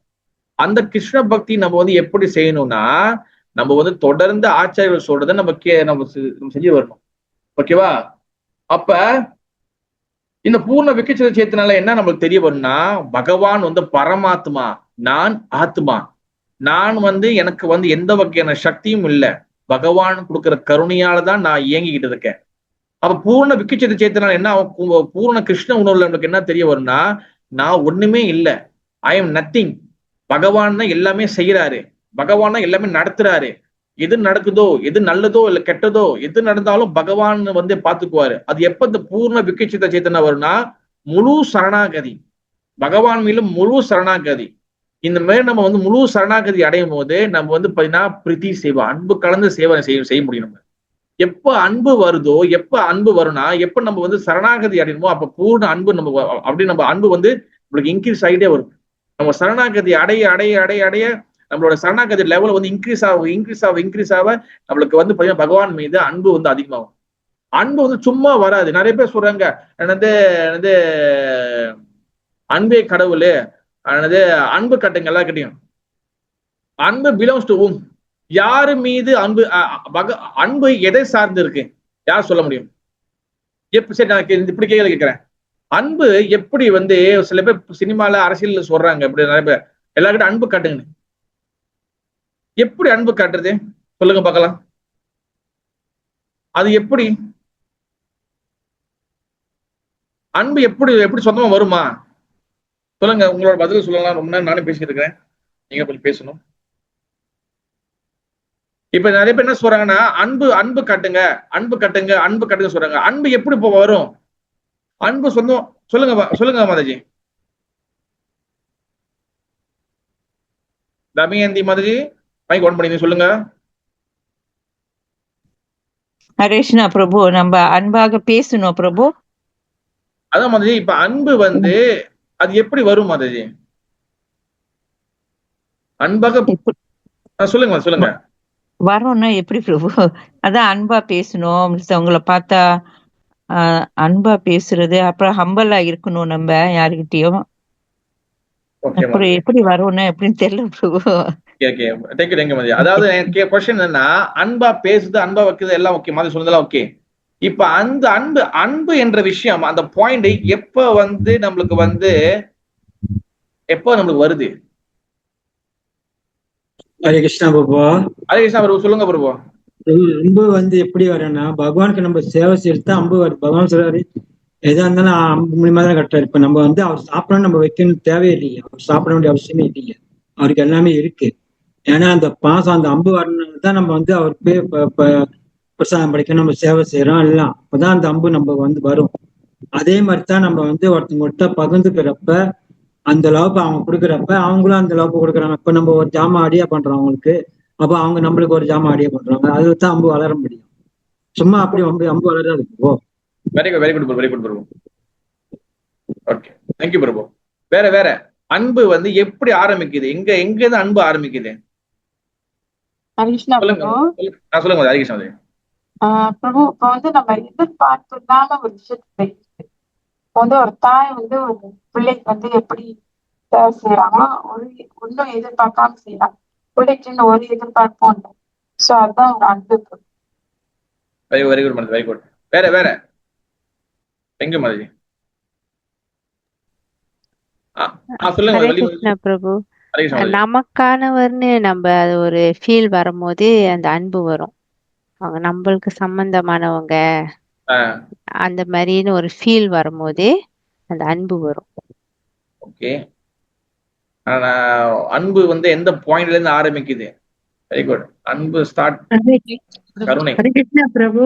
அந்த கிருஷ்ண பக்தி நம்ம வந்து எப்படி செய்யணும்னா, நம்ம வந்து தொடர்ந்து ஆச்சாரியர்கள் சொல்றதை நம்ம செஞ்சு வரணும். ஓகேவா? அப்ப இந்த பூர்ண விக்கச்சித்த சேத்தனால என்ன நம்மளுக்கு தெரிய வரும்னா, பகவான் வந்து பரமாத்மா, நான் ஆத்மா, நான் வந்து எனக்கு வந்து எந்த வகையான சக்தியும் இல்லை, பகவான் கொடுக்கிற கருணையால தான் நான் இயங்கிக்கிட்டு இருக்கேன். அப்ப பூர்ண விக்கச்சித்த சேத்தனால என்ன, பூர்ண கிருஷ்ண உணர்வுல நம்மளுக்கு என்ன தெரிய வரும்னா, நான் ஒண்ணுமே இல்லை, ஐ எம் நத்திங், பகவான் தான் எல்லாமே செய்யறாரு, பகவான் தான் எல்லாமே நடத்துறாரு, எது நடக்குதோ, எது நல்லதோ இல்ல கெட்டதோ, எது நடந்தாலும் பகவான் வந்து பாத்துக்குவாரு. அது எப்ப இந்த பூர்ண விக்கச்சித்த சேத்தனா வரும்னா, முழு சரணாகதி, பகவான் மீதும் முழு சரணாகதி. இந்த மாதிரி நம்ம வந்து முழு சரணாகதி அடையும் போது நம்ம வந்து பாத்தீங்கன்னா பிரீத்தி சேவா, அன்பு கலந்து சேவை செய்ய முடியும். நம்ம எப்ப அன்பு வருதோ, எப்ப அன்பு வரும்னா, எப்ப நம்ம வந்து சரணாகதி அடையணுமோ அப்ப பூர்ண அன்பு நம்ம அன்பு வந்து நம்மளுக்கு இன்க்ரீஸ் ஆகிட்டே வரும். நம்ம சரணாகதி அடைய நம்மளோட சரணாகதி லெவல் வந்து இன்க்ரீஸ் ஆக நம்மளுக்கு வந்து பாத்தீங்கன்னா பகவான் மீது அன்பு வந்து அதிகமாகும். அன்பு வந்து சும்மா வராது. நிறைய பேர் சொல்றாங்க என்னது அன்பே கடவுள், அன்பு கட்டுங்க எல்லாருக்கிட்டையும். அன்பு பிலாங்ஸ் டு ஹூம், யாரு மீது அன்பு, அன்பு எதை சார்ந்து இருக்கு, யார் சொல்ல முடியும்? சரி நான் இப்படி கேள்வி கேட்கிறேன், அன்பு எப்படி வந்து சில பேர் சினிமால அரசியல்ல சொல்றாங்க, இப்படி நிறைய பேர் எல்லாருக்கிட்ட அன்பு காட்டுங்க, எப்படி அன்பு காட்டுறது சொல்லுங்க பார்க்கலாம், அது எப்படி அன்பு எப்படி சொந்தமா வருமா சொல்லுங்க, உங்களோட பதில் சொல்லலாம். ரொம்ப நேரம் நானே பேசிட்டு இருக்கிறேன், நீங்க கொஞ்சம் பேசணும். இப்ப நிறைய பேர் என்ன சொல்றாங்கன்னா, அன்பு காட்டுங்க சொல்றாங்க. அன்பு எப்படி இப்போ வரும், அன்பு சொந்தம் சொல்லுங்க மாதாஜி. தமயந்தி மாதாஜி மைக் ஆன் பண்ணி சொல்லுங்க. ஹரேஷ்னா பிரபு, நம்ம அன்பாக பேசணும் பிரபு. அதான் மாதாஜி, இப்ப அன்பு வந்து அது எப்படி வரும் மாதாஜி, அன்பாக சொல்லுங்க வரோம்னா எப்படி பிரபு? அதான் அன்பா பேசணும், உங்களை பார்த்தா அன்பா பேசுறது, அப்புறம் ஹம்பலா இருக்கணும் நம்ம யாருக்கிட்டையும். அப்புறம் எப்படி வரோம்னா எப்படின்னு தெரியல பிரபு. தேங்க்யூ மதி. அதாவது எனக்கு கொஸ்டின் என்னன்னா, அன்பா பேசுது, அன்பா வைக்குது, எல்லாம் ஓகே, மாதிரி சொன்னதெல்லாம் ஓகே. இப்ப அந்த அன்பு அன்பு என்ற விஷயம், அந்த பாயிண்ட் எப்ப வந்து நம்மளுக்கு வந்து எப்ப நம்மளுக்கு வருது? ஹரே கிருஷ்ணா பிரபு. ஹரே கிருஷ்ணா பிரபு, சொல்லுங்க பிரபு. அன்பு வந்து எப்படி வரும்னா, பகவானுக்கு நம்ம சேவை செய்யறது அன்பு வருது. பகவான் சொல்றாரு, எதா இருந்தாலும் அன்பு மூலியமா தான் கரெக்டா. இப்ப நம்ம வந்து அவர் சாப்பிடணும், நம்ம வைக்கணும் தேவையில்லையே, அவர் சாப்பிட வேண்டிய அவசியமே இல்லையே, அவருக்கு எல்லாமே இருக்கு. ஏன்னா அந்த பாசம், அந்த அன்பு வரணும்னு தான் நம்ம வந்து அவருக்கு பிரசாதம் படைக்க நம்ம சேவை செய்யறோம் எல்லாம். அப்பதான் அந்த அன்பு நம்ம வந்து வரும். அதே மாதிரிதான் நம்ம வந்து ஒருத்தவங்கள்ட்ட பகிர்ந்துக்கிறப்ப, அந்த லவ் அவங்க கொடுக்குறப்ப அவங்களும் அந்த லவ் கொடுக்குறாங்க. இப்ப நம்ம ஒரு ஜாமான் அடியா பண்றோம் அவங்களுக்கு, அப்ப அவங்க நம்மளுக்கு ஒரு ஜாமான் அடியா பண்றாங்க. அதுதான் அம்பு வளர முடியும். சும்மா அப்படி அம்பு வளராது. Very good, very good, very good Prabhu. Okay, thank you Prabhu. வேற அன்பு வந்து எப்படி ஆரம்பிக்குது? எங்க இருந்து அன்பு ஆரம்பிக்குது? ஹரிகிருஷ்ணா சொல்லுங்க. பிரபு. சொல்லுங்க ஹரிகிருஷ்ணா. பிரபு, இப்ப வந்து நம்ம எதிர்பார்ப்பு இல்லாம ஒரு விஷயத்துக்கு இப்போ வந்து ஒரு தாய் வந்து ஒரு பிள்ளைக்கு வந்து எப்படி சேவை செய்யறாங்களோ, ஒன்னும் எதிர்பார்க்காம செய்யறாங்க. பிள்ளைக்குன்னு ஒரு எதிர்பார்ப்பும் இல்லை. சோ அதுதான் ஒரு அன்பு. வெரி குட் மதி, வெரி குட். வேற தேங்க்யூ மதி. ஹரே பிரபு. நமக்கானவர்னு நம்ம அது ஒரு ஃபீல் வரும்போது அந்த அன்பு வரும். அவங்க நம்மளுக்கு சம்பந்தமானவங்க அந்த மாதிரின்னு ஒரு ஃபீல் வரும்போது அந்த அன்பு வரும். ஓகே, அன்பு வந்து எந்த பாயிண்ட்ல இருந்து ஆரம்பிக்குது? Very good. அன்பு ஸ்டார்ட் கருணை. ஹரிகிருஷ்ணா பிரபு.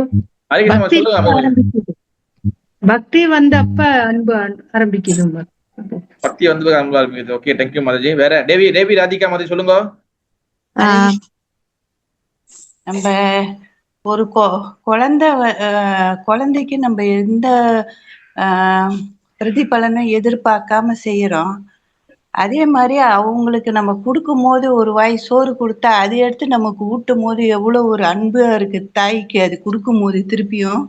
பக்தி வந்து அப்ப அன்பு ஆரம்பிக்குது. பக்தி வந்து அன்பு ஆரம்பிக்குது. Okay, thank you Mataji. வேற தேவி ராதிகா மாதிரி சொல்லுங்க. நம்ம ஒரு குழந்தைக்கு நம்ம எந்த பிரதிபலனை எதிர்பார்க்காம செய்யறோம். அதே மாதிரி அவங்களுக்கு நம்ம கொடுக்கும் போது ஒரு வாய் சோறு கொடுத்தா அதை எடுத்து நமக்கு ஊட்டும் போது எவ்வளவு ஒரு அன்பு இருக்கு தாய்க்கு. அது கொடுக்கும் போது திருப்பியும்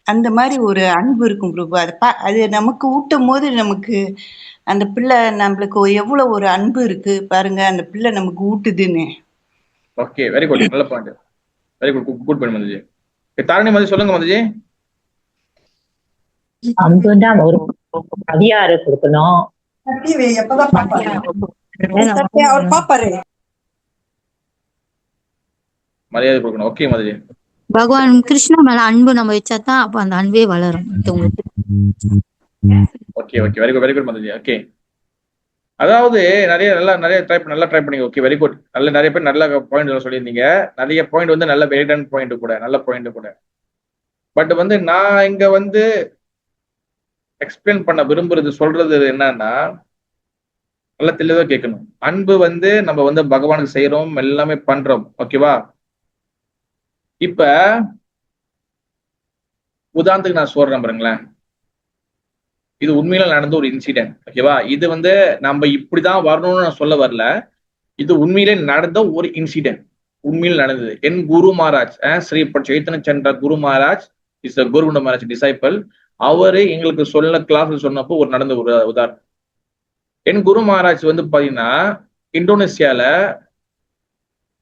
அந்த மாதிரி ஒரு அன்பு இருக்கும் பிரபு. அது நமக்கு ஊட்டும் போது நமக்கு அந்த பிள்ளை நம்மளுக்கு எவ்வளவு ஒரு அன்பு இருக்கு பாருங்க, அந்த பிள்ளை நமக்கு ஊட்டுதுன்னு. ஓகே, வெரி குட், நல்ல point. Very good, good point Madhuji. தாரணி மதி சொல்லுங்க மதுஜி. அன்புதான் ஒரு அதிகார கொடுக்கணும். மரியாதை கொடுக்கணும். ஓகே மதுஜி. பகவான் கிருஷ்ணா மேல அன்பு நம்ம வச்சாதான் அப்ப அந்த அன்பே வளரும். Okay okay, very good, very good Madhuji. Okay, அதாவது நிறைய நல்லா ட்ரை பண்ணீங்க. Okay, very good. நிறைய பேர் நல்ல பாயிண்ட் சொல்லியிருந்தீங்க. நிறைய பாயிண்ட் வந்து நல்ல வெரிடன் பாயிண்ட் கூட, நல்ல பாயிண்ட் கூட. பட் வந்து நான் இங்க வந்து எக்ஸ்பிளைன் பண்ண விரும்புறது சொல்றது என்னன்னா, நல்ல தெளிவா கேட்கணும். அன்பு வந்து நம்ம வந்து பகவானுக்கு செய்யறோம், எல்லாமே பண்றோம். ஓகேவா? இப்ப உதாரணத்துக்கு நான் சொல்றேன் பாருங்களேன். இது உண்மையில நடந்த ஒரு இன்சிடென்ட். ஓகேவா? இது வந்து நம்ம இப்படிதான் வரணும்னு நான் சொல்ல வரல. இது உண்மையிலே நடந்த ஒரு இன்சிடென்ட். உண்மையில் நடந்தது. என் குரு மகாராஜ், ஸ்ரீ சைத்தன்ய சந்திர குரு மகாராஜ் இஸ் குருகுண்ட மகாராஜ் டிசைபிள். அவரு எங்களுக்கு கிளாஸ்ல சொன்னப்போ ஒரு நடந்த ஒரு உதாரணம். என் குரு மகாராஜ் வந்து பாத்தீங்கன்னா இந்தோனேசியால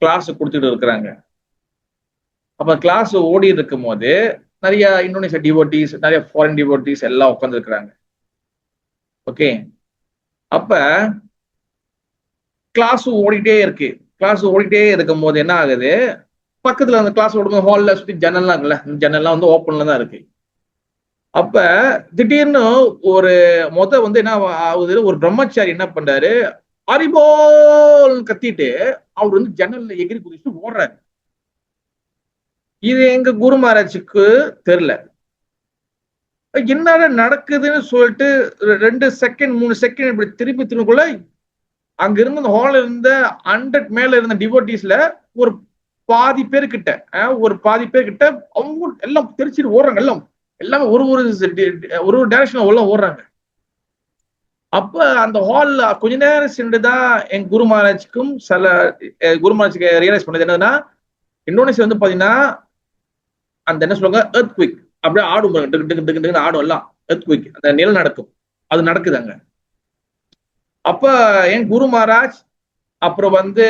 கிளாஸ் கொடுத்துட்டு இருக்கிறாங்க. அப்ப கிளாஸ் ஓடி இருக்கும் போது நிறைய இந்தோனேசியா டிவோட்டிஸ், நிறைய ஃபாரின் டிவோட்டிஸ் எல்லாம் உட்கார்ந்து இருக்கிறாங்க. ஓகே, அப்ப கிளாஸ் ஓடிட்டே இருக்கு. கிளாஸ் ஓடிட்டே இருக்கும் போது என்ன ஆகுது, பக்கத்துல அந்த கிளாஸ் ஓடும்போது ஹால்ல சுத்தி ஜன்னல்லாம் இருக்குல்ல, ஜன்னல்லாம் வந்து ஓப்பன்ல தான் இருக்கு. அப்ப திடீர்னு ஒரு வந்து என்ன ஆகுது, ஒரு பிரம்மச்சாரி என்ன பண்றாரு, அரிபோல் கத்திட்டு அவர் வந்து ஜன்னல்ல எகிரி குதிச்சு ஓடுறாரு. இது எங்க குரு மகாராஜுக்கு தெரியல. என்ன நடக்குதுன்னு சொல்லிட்டு 2 செகண்ட் 3 செகண்ட் இப்படி திரும்பிக்குள்ள அங்க இருந்த அந்த ஹால்ல இருந்த 100 மேல இருந்த டிவோட்டிஸ்ல ஒரு பாதி பேர் கிட்ட அவங்க எல்லாம் தெரிச்சுட்டு ஓடுறாங்க. எல்லாமே ஒரு டைரக்ஷன்ல உள்ள ஓடுறாங்க. அப்ப அந்த ஹால்ல கொஞ்ச நேரம் சென்றுதான் என் குரு மகாராஜுக்கும் குரு மகாராஜுக்கு ரியலைஸ் பண்ணது என்னதுன்னா, இந்தோனேசியா வந்து பாத்தீங்கன்னா அந்த என்ன சொல்லுவாங்க, எர்த்குவிக் அப்படியே ஆடும், ஆடும் எல்லாம் எர்த்குவிக், அந்த நிலநடுக்கம் அது நடக்குது அங்க. அப்ப என் குரு மகாராஜ் அப்புறம் வந்து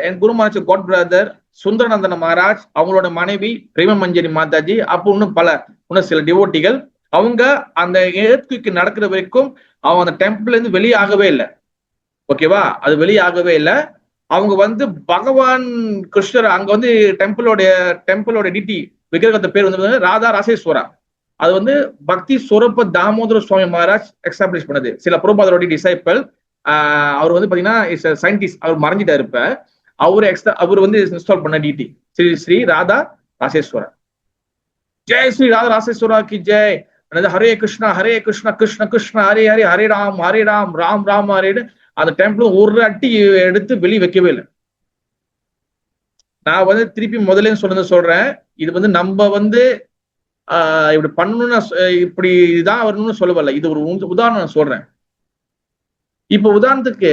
என் குரு மகாராஜ் காட் பிரதர் சுந்தரநந்தன மகாராஜ், அவங்களோட மனைவி பிரேம மஞ்சரி மாதாஜி, அப்போ இன்னும் சில டிவோட்டிகள். அவங்க அந்த எர்த்குவிக் நடக்கிற வரைக்கும் அவங்க அந்த டெம்பிள்ல இருந்து வெளியாகவே இல்லை. ஓகேவா, அது வெளியாகவே இல்லை. அவங்க வந்து பகவான் கிருஷ்ணர் அங்க வந்து டெம்பிளோட டிடி விக்கிரகத்தை பேர் வந்து ராதா ராசேஸ்வரா. அது வந்து பக்தி சொரூப தாமோதர சுவாமி மகாராஜ் எஸ்டாப்ளிஷ் பண்ணது. சில பிரபுபாதரோட டிசைபிள். அவர் வந்து பாத்தீங்கன்னா இஸ் சயின்டிஸ்ட். அவர் மறைஞ்சிட்டாரு. இப்ப அவர் வந்து இன்ஸ்டால் பண்ண டிடி ஸ்ரீ ஸ்ரீ ராதா ராசேஸ்வரா. ஜெய் ஸ்ரீ ராதா ராசேஸ்வரா கி ஜெய். ஹரே கிருஷ்ணா கிருஷ்ண கிருஷ்ண ஹரே ஹரே, ஹரே ராம் ராம் ராம் ஹரேன்னு அந்த டெம்பிள் ஒரு அட்டி எடுத்து வெளியே வைக்கவே இல்லை. நான் வந்து திருப்பி முதல்ல சொல்றேன். இது வந்து நம்ம வந்து இப்படி பண்ணணும்னு இப்படிதான் வரணும்னு சொல்லவில்லை. இது ஒரு உதாரணம் நான் சொல்றேன். இப்ப உதாரணத்துக்கு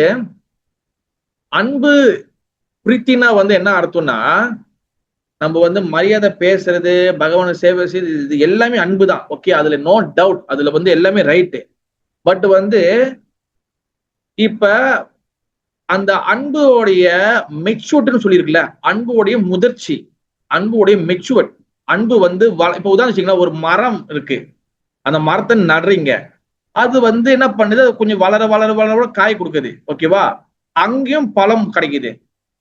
அன்பு பிரீத்தினா வந்து என்ன அர்த்தம்னா, நம்ம வந்து மரியாதை பேசுறது, பகவானை சேவை செய்து, இது எல்லாமே அன்பு தான். ஓகே, அதுல நோ டவுட், அதுல வந்து எல்லாமே ரைட்டு. பட் வந்து இப்ப அந்த அன்புடைய மெச்சூர்ட்னு சொல்லியிருக்குல்ல, அன்புடைய முதிர்ச்சி, அன்புடைய மெச்சூர்ட். அன்பு வந்து இப்ப உதாரணம் ஒரு மரம் இருக்கு, அந்த மரத்தை நடுறீங்க, அது வந்து என்ன பண்ணுது, கொஞ்சம் வளர வளர வளர காய் கொடுக்குது. ஓகேவா, அங்கேயும் பழம் கிடைக்குது.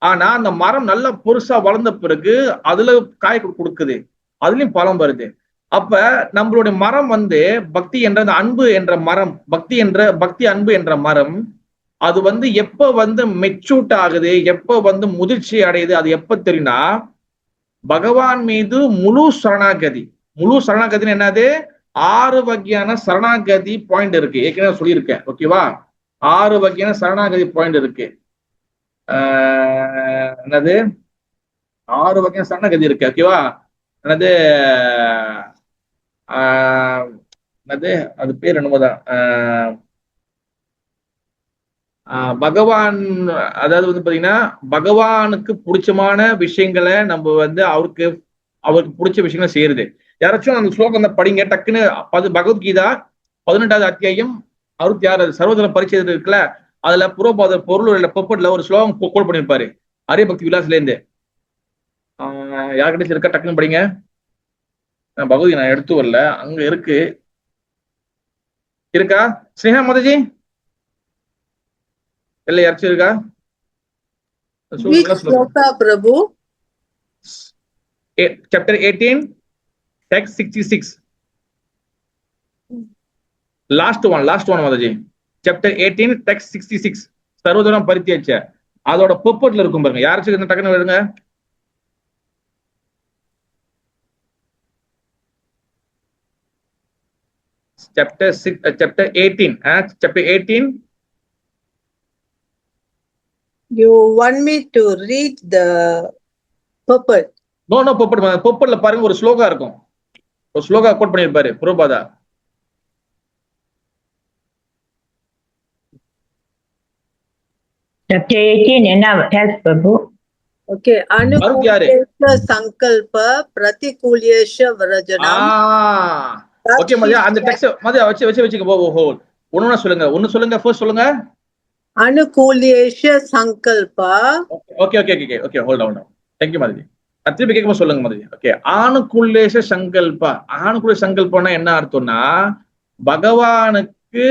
ஆனா அந்த மரம் நல்லா பெருசா வளர்ந்த பிறகு அதுல காய் கொடுக்குது, அதுலயும் பழம் வருது. அப்ப நம்மளுடைய மரம் வந்து பக்தி என்ற அந்த அன்பு என்ற மரம், பக்தி அன்பு என்ற மரம், அது வந்து எப்ப வந்து மெச்சூர்ட் ஆகுது, எப்ப வந்து முதிர்ச்சி அடையுது, அது எப்ப தெரியும்னா பகவான் மீது முழு சரணாகதி. முழு சரணாகதின்னு என்னது, 6 வகையான சரணாகதி பாயிண்ட் இருக்கு. ஏற்கனவே சொல்லியிருக்கேன். ஓகேவா, 6 வகையான சரணாகதி பாயிண்ட் இருக்கு. என்னது 6 வகையான சரணாகதி இருக்கு. ஓகேவா, என்னது என்னது அது பேர் என்னமோதான், பகவான், அதாவது வந்து பாத்தீங்கன்னா பகவானுக்கு பிடிச்சமான விஷயங்களை நம்ம வந்து அவருக்கு பிடிச்ச விஷயங்களை செய்யறது. யாராச்சும் அந்த ஸ்லோகம் தான் படிங்க டக்குன்னு. பகவத்கீதா 18வது அத்தியாயம் 66 சர்வதள பரிச்சை இருக்குல்ல, அதுல புரோபாத பொருள் பொப்பட்ல ஒரு ஸ்லோகம் கோட் பண்ணிருப்பாரு, அரிய பக்தி விலாஸ்ல இருந்து. யார்கிட்ட இருக்கா, டக்குன்னு படிங்க. பகவத்கீதை நான் எடுத்து வரல, அங்க இருக்கா ஸ்னேகா மாதாஜி? இல்ல யாராச்சும் இருக்கா? பிரபு chapter 18 text 66 last one Mataji. chapter 18 text 66 சர்வதளம் பரித்தியாச்ச, அதோட பொப்பட்ல இருக்கும் பாருங்க. யாராச்சும் டக்குன்னு வருங்க. chapter 18 you want me to read the purport? No பொப்பட்ல பாருங்க, ஒரு ஸ்லோகா இருக்கும். ஒரு ஸ்லோகா கோட் பண்ணிருப்பாரு புரோபாதா. chapter 18 என்ன பிரபு? Okay, அனுகூலேஷ சங்கல்ப பிரதிகூலேஷ விரஜனம். ஓகே மதியா, அந்த டெக்ஸ்ட் மதியா வச்சுக்க. ஒண்ணு சொல்லுங்க. ஃபர்ஸ்ட் சொல்லுங்க. அனுகூலேஷ சங்கல்ப. Okay hold on. Thank you மதியா. திருப்பி கேட்கும்போது சொல்லுங்க மதியா. ஓகே, ஆனுகூலேஷ சங்கல்ப. ஆனுகூல சங்கல்பம்னா என்ன அர்த்தம்னா, பகவானுக்கு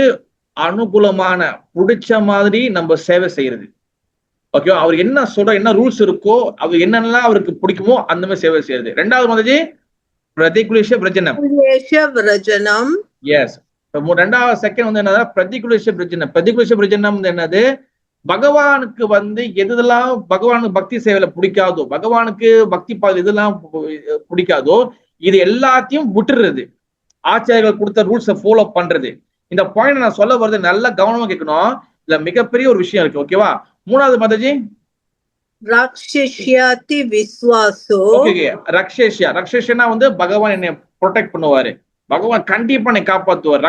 அனுகூலமான பிடிச்ச மாதிரி நம்ம சேவை செய்யறது. ஓகே, அவர் என்ன என்ன ரூல்ஸ் இருக்கோ, அவர் என்னென்னலாம் அவருக்கு பிடிக்குமோ அந்த மாதிரி சேவை செய்யறது. ரெண்டாவது மதிஜி பிரதிகுலேஷ விரஜனம். எஸ், ரெண்டாவது செகண்ட் வந்து என்னது, பிரதிகுலேஷ விரஜனம் என்னது, பகவானுக்கு வந்து எதெல்லாம் பகவானுக்கு பக்தி சேவையில பிடிக்காதோ, பகவானுக்கு பக்தி பாதையில் எதெல்லாம் பிடிக்காதோ, இது எல்லாத்தையும் விட்டுறது, ஆச்சாரியர்கள் கொடுத்த ரூல்ஸை ஃபாலோ பண்றது. இந்த பாயிண்ட் நான் சொல்ல வருது, நல்லா கவனமா கேட்கணும். இதுல மிகப்பெரிய ஒரு விஷயம் இருக்கு. ஓகேவா, மூணாவது மாதாஜி ரக்ஷிஷ்யாதி விஸ்வாசோ. ரக்ஷேஷனா வந்து பகவான் என்னை ப்ரொடெக்ட் பண்ணுவாரு, பகவான் கண்டிப்பா என்னை காப்பாத்துவார்.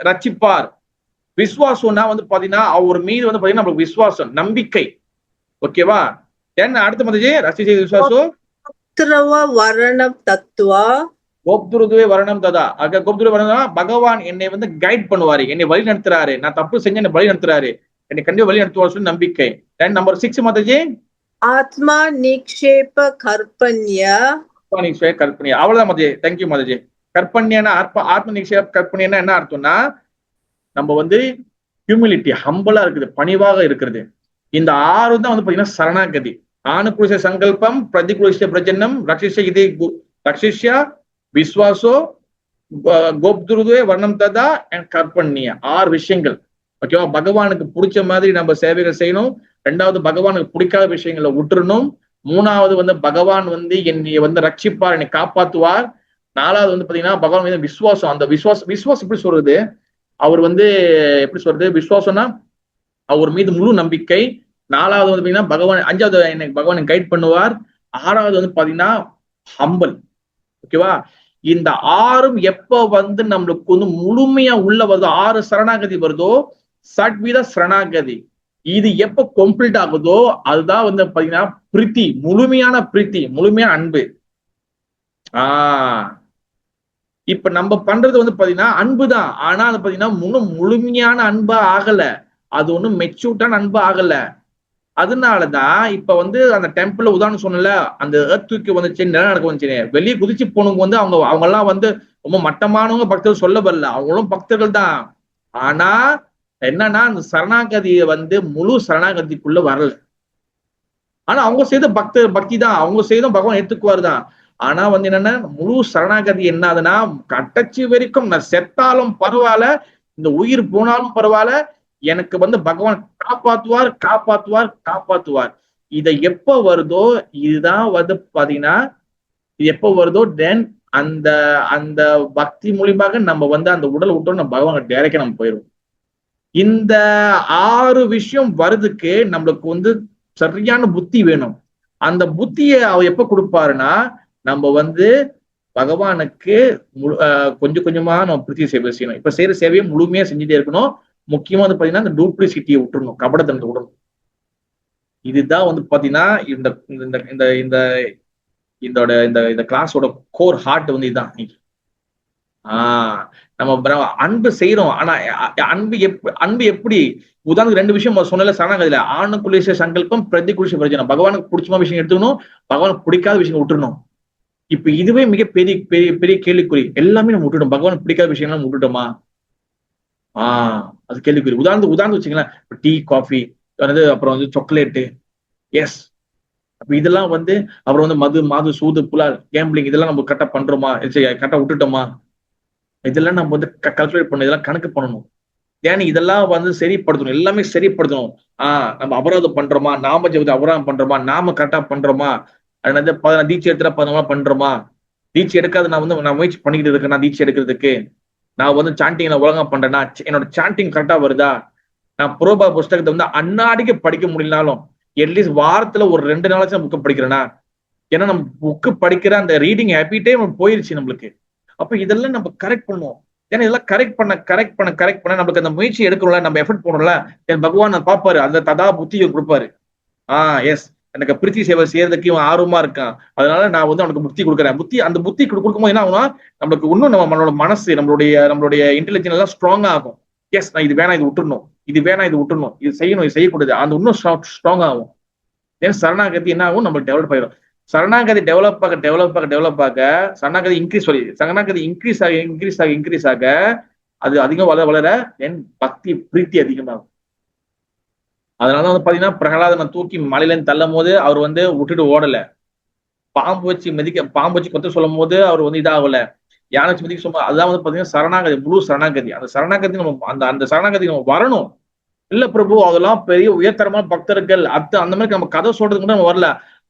ரட்சிப்பார். விஸ்வாசம்னா வந்து பாத்தீங்கன்னா அவர் மீது வந்து பாத்தீங்கன்னா நம்மளுக்கு விசுவாசம், நம்பிக்கை. ஓகேவா, என்ன அடுத்த மாதாஜி ரட்சிஷ விஸ்வாசம் வரணம் தத்துவா. கோப்துருதுவே வரணம் ததா. கோப்துருவே வரணம், பகவான் என்னை வந்து கைட் பண்ணுவாரு, என்னை வழி நடத்துறாரு, நான் தப்பு செஞ்சு என்னை வழி நடத்துறாரு, என்னை கண்டிப்பா வழி நடத்துவார் சொல்லி நம்பிக்கை. Then number 6, Mataji. Atma Nikshepa Karpanya. கற்பனியா. அவ்வளவுதான் மதஜி. தேங்க்யூ மதஜி. கற்பனியான ஆத்ம நிக்ஷேப் கற்பனியான என்ன அர்த்தம்னா, நம்ம வந்து ஹியூமிலிட்டி, ஹம்பலா இருக்குது, பணிவாக இருக்கிறது. இந்த 6 தான் வந்து பாத்தீங்கன்னா சரணாகதி. ஆணுகுலிச சங்கல்பம், பிரதிகுலிச பிரஜன்னம், ரக்ஷிஷ்யா, விஸ்வாசோ, கோப்துருதே, வர்ணம் ததா அண்ட் கற்பன்யா. 6 விஷயங்கள். ஓகேவா? பகவானுக்கு பிடிச்ச மாதிரி நம்ம சேவைகள் செய்யணும். 2வது பகவானுக்கு பிடிக்காத விஷயங்களை விட்டுறணும். 3வது வந்து பகவான் வந்து என்னை வந்து ரட்சிப்பார், என்னை காப்பாத்துவார். 4வது வந்து பாத்தீங்கன்னா பகவான் வந்து விசுவாசம். அந்த விசுவாசம் எப்படி சொல்றது, அவர் வந்து எப்படி சொல்றது, விசுவாசம்னா அவர் மீது முழு நம்பிக்கை. 4வது வந்து பாத்தீங்கன்னா பகவான், 5வது எனக்கு பகவான் கைட் பண்ணுவார். 6வது வந்து பாத்தீங்கன்னா ஹம்பல். ஓகேவா? இந்த 6ம் எப்ப வந்து நம்மளுக்கு வந்து முழுமையா உள்ள வருதோ, 6 சரணாகதி வருதோ, சட்வித சரணாகதி, இது எப்ப கம்ப்ளீட் ஆகுதோ அதுதான் வந்து பாத்தீங்கன்னா பிரீத்தி, முழுமையான பிரீத்தி, முழுமையான அன்பு. இப்ப நம்ம பண்றது வந்து பாத்தீங்கன்னா அன்பு தான். ஆனா அது பாத்தீங்கன்னா முழுமையான அன்பா ஆகல, அது ஒண்ணும் மெச்சூர்டான அன்பா ஆகல. அதனாலதான் இப்ப வந்து அந்த டெம்பிள் உதாரணம் சொன்னல, அந்த ஏர்த்குவேக் வந்துச்சு, நிலநடுக்கம் வந்துச்சு, வெளியே குதிச்சு போனவங்க வந்து அவங்க எல்லாம் வந்து ரொம்ப மட்டமானவங்க பக்தர்கள் சொல்ல வரல, அவங்களும் பக்தர்கள் தான். ஆனா என்னன்னா அந்த சரணாகதியை வந்து முழு சரணாகதிக்குள்ள வரல. ஆனா அவங்க செய்த பக்தி தான், அவங்க செய்த பகவான் ஏத்துக்குவார் தான். ஆனா வந்து என்னன்னா முழு சரணாகதி என்னதுன்னா, கடைசி வரைக்கும் நான் செத்தாலும் பரவாயில்ல, இந்த உயிர் போனாலும் பரவாயில்ல, எனக்கு வந்து பகவான் காப்பாத்துவார் காப்பாத்துவார் காப்பாத்துவார். இதை எப்ப வருதோ, இதுதான் வந்து பாத்தீங்கன்னா இது எப்ப வருதோ, தென் அந்த அந்த பக்தி மூலியமாக நம்ம வந்து அந்த உடல் விட்டோம், நம்ம பகவான் டைரக்டா நம்ம போயிடுவோம். இந்த 6 விஷயம் வருதுக்கு நம்மளுக்கு வந்து சரியான புத்தி வேணும். அந்த புத்தியை அவர் எப்ப கொடுப்பாருன்னா, நம்ம வந்து பகவானுக்கு கொஞ்சம் கொஞ்சமா நம்ம பிரீத்தி சேவை செய்யணும். இப்ப செய்யற சேவையை முழுமையா செஞ்சுட்டே இருக்கணும். முக்கியமா வந்து பாத்தீங்கன்னா இந்த டூப்ளிசிட்டியை விட்டுறணும், கபடத்தனத்தை விடணும். இதுதான் வந்து பாத்தீங்கன்னா இந்த இந்த இந்த இந்த இதோட இந்த கிளாஸோட கோர் ஹார்ட் வந்து இதுதான். நம்ம அன்பு செய்யறோம். ஆனா அன்பு எப்படி, உதாரணத்துக்கு 2 விஷயம் சொன்னல சரணாகதியில, ஆணுகுலிச சங்கல்பம், பிரதிகுலிச பிரஜனம். பகவானுக்கு பிடிச்ச விஷயம் எடுத்துக்கணும், பகவானுக்கு பிடிக்காத விஷயம் விட்டுறணும். இப்ப இதுவே மிக பெரிய பெரிய பெரிய கேள்விக்குறி. எல்லாமே நம்ம விட்டுட்டோம், பகவானுக்கு பிடிக்காத விஷயம் நம்ம விட்டுட்டோமா? அது கேள்விக்குறி. உதாரணம் வச்சுங்களேன், டீ, காஃபி, அப்புறம் வந்து சாக்லேட்டு, எஸ். அப்ப இதெல்லாம் வந்து அப்புறம் வந்து மாது, சூது, புலால், கேம்பிளிங், இதெல்லாம் நம்ம கரெக்டா பண்றோமா, கரெக்டா விட்டுட்டோமா? இதெல்லாம் நம்ம வந்து கால்குலேட் பண்ணணும், இதெல்லாம் கணக்கு பண்ணணும். ஏன்னா இதெல்லாம் வந்து சரிப்படுத்தணும், எல்லாமே சரிப்படுத்தணும். நம்ம அபராதம் பண்றோமா, நாம ஜெபத்தை அபராதம் பண்றோமா, நாம கரெக்டா பண்றோமா, அது தீட்சை எடுத்துட்டா 11 பண்றோமா, தீட்சை எடுக்காது நான் முயற்சி பண்ணிக்கிட்டு இருக்கேன், நான் தீட்சை எடுக்கிறதுக்கு நான் வந்து சாண்டிங் ஒழுங்கா பண்றேன்னா, என்னோட சாண்டிங் கரெக்டா வருதா, நான் புரோபா புஸ்தகத்தை வந்து அன்னாடிக்கு படிக்க முடியலனாலும் அட்லீஸ்ட் வாரத்துல ஒரு 2 நாளாச்சும் புக்கு படிக்கிறேன்னா, ஏன்னா நம்ம புக்கு படிக்கிற அந்த ரீடிங் ஹேபிட்டே போயிருச்சு நம்மளுக்கு. அப்ப இதெல்லாம் நம்ம கரெக்ட் பண்ணுவோம். ஏன்னா இதெல்லாம் கரெக்ட் பண்ண நம்மளுக்கு அந்த முயற்சி எடுக்கிறோம்ல, நம்ம எஃபர்ட் போடுறோம்ல, என் பகவான் நான் பாப்பாரு, அந்த ததா புத்தியை கொடுப்பாரு. எஸ், எனக்கு பிரீத்தி சேவை செய்யறதுக்கு இவன் ஆர்வமா இருக்கான், அதனால நான் வந்து அவனுக்கு புத்தி கொடுக்குறேன். அந்த புத்தி கொடுக்கும்போது என்ன ஆகும்னா, நம்மளுக்கு இன்னும் நம்மளோட மனசு, நம்மளுடைய இன்டெலிஜென்ஸ் எல்லாம் ஸ்ட்ராங்கா ஆகும். எஸ், நான் இது வேணாம், இது விட்டுறணும், இது வேணாம், இது விட்டுறணும், இது செய்யணும், இது செய்யக்கூடாது, அந்த இன்னும் ஸ்ட்ராங் ஆகும். ஏன்னா சரணாகதி என்ன ஆகும், நம்மளுக்கு டெவலப் ஆயிடும். சரணாகதி டெவலப் ஆக சரணாகதி இன்க்ரீஸ் ஆக அது அதிகம் வளர என் பக்தி பிரீத்தி அதிகமாகும். அதனால வந்து பாத்தீங்கன்னா பிரகலாதனை தூக்கி மலையில தள்ளும் போது அவர் வந்து விட்டுட்டு ஓடல, பாம்பு வச்சு கொத்த சொல்லும் போது அவர் வந்து இதாகல, யானை வச்சு மிதிக்க சொல்லும். அதுதான் வந்து பாத்தீங்கன்னா சரணாகதி, முழு சரணாகதி. அந்த சரணாகதி நம்ம அந்த சரணாகதி நம்ம வரணும். இல்ல பிரபு, அதெல்லாம் பெரிய உயர்தரமான பக்தர்கள் அந்த மாதிரி நம்ம கதை சொல்றதுக்கு கூட நம்ம வரல,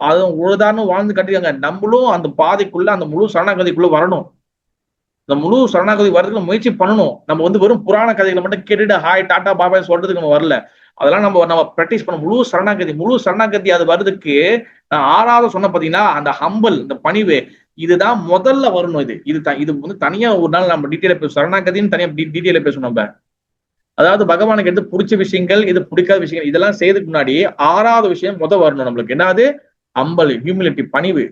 அதுவும் உழுதான்னு வாழ்ந்து கட்டிக்காங்க. நம்மளும் அந்த பாதைக்குள்ள, அந்த முழு சரணாகதிக்குள்ள வரணும். இந்த முழு சரணாகதி வர்றதுக்கு முயற்சி பண்ணணும். நம்ம வந்து வெறும் புராண கதைகளை மட்டும் கேட்டுட்டு ஹாய் டாட்டா பாபாய் சொல்றதுக்கு நம்ம வரல. அதெல்லாம் நம்ம பிராக்டிஸ் பண்ண முழு சரணாகதி அது வர்றதுக்கு நான் 6வது சொன்ன பாத்தீங்கன்னா அந்த ஹம்பல், இந்த பணிவு, இதுதான் முதல்ல வரணும். இது வந்து தனியா ஒரு நாள் நம்ம டீட்டெயில பேச, சரணாகதின்னு தனியா டீட்டெயில பேசணும் நம்ம. அதாவது பகவானுக்கு எது பிடிச்ச விஷயங்கள், இது பிடிக்காத விஷயங்கள், இதெல்லாம் செய்யறதுக்கு முன்னாடி 6வது விஷயம் வரணும் நம்மளுக்கு. என்னது? ஹம்பல், ஹியூமிலிட்டி, பணிவு.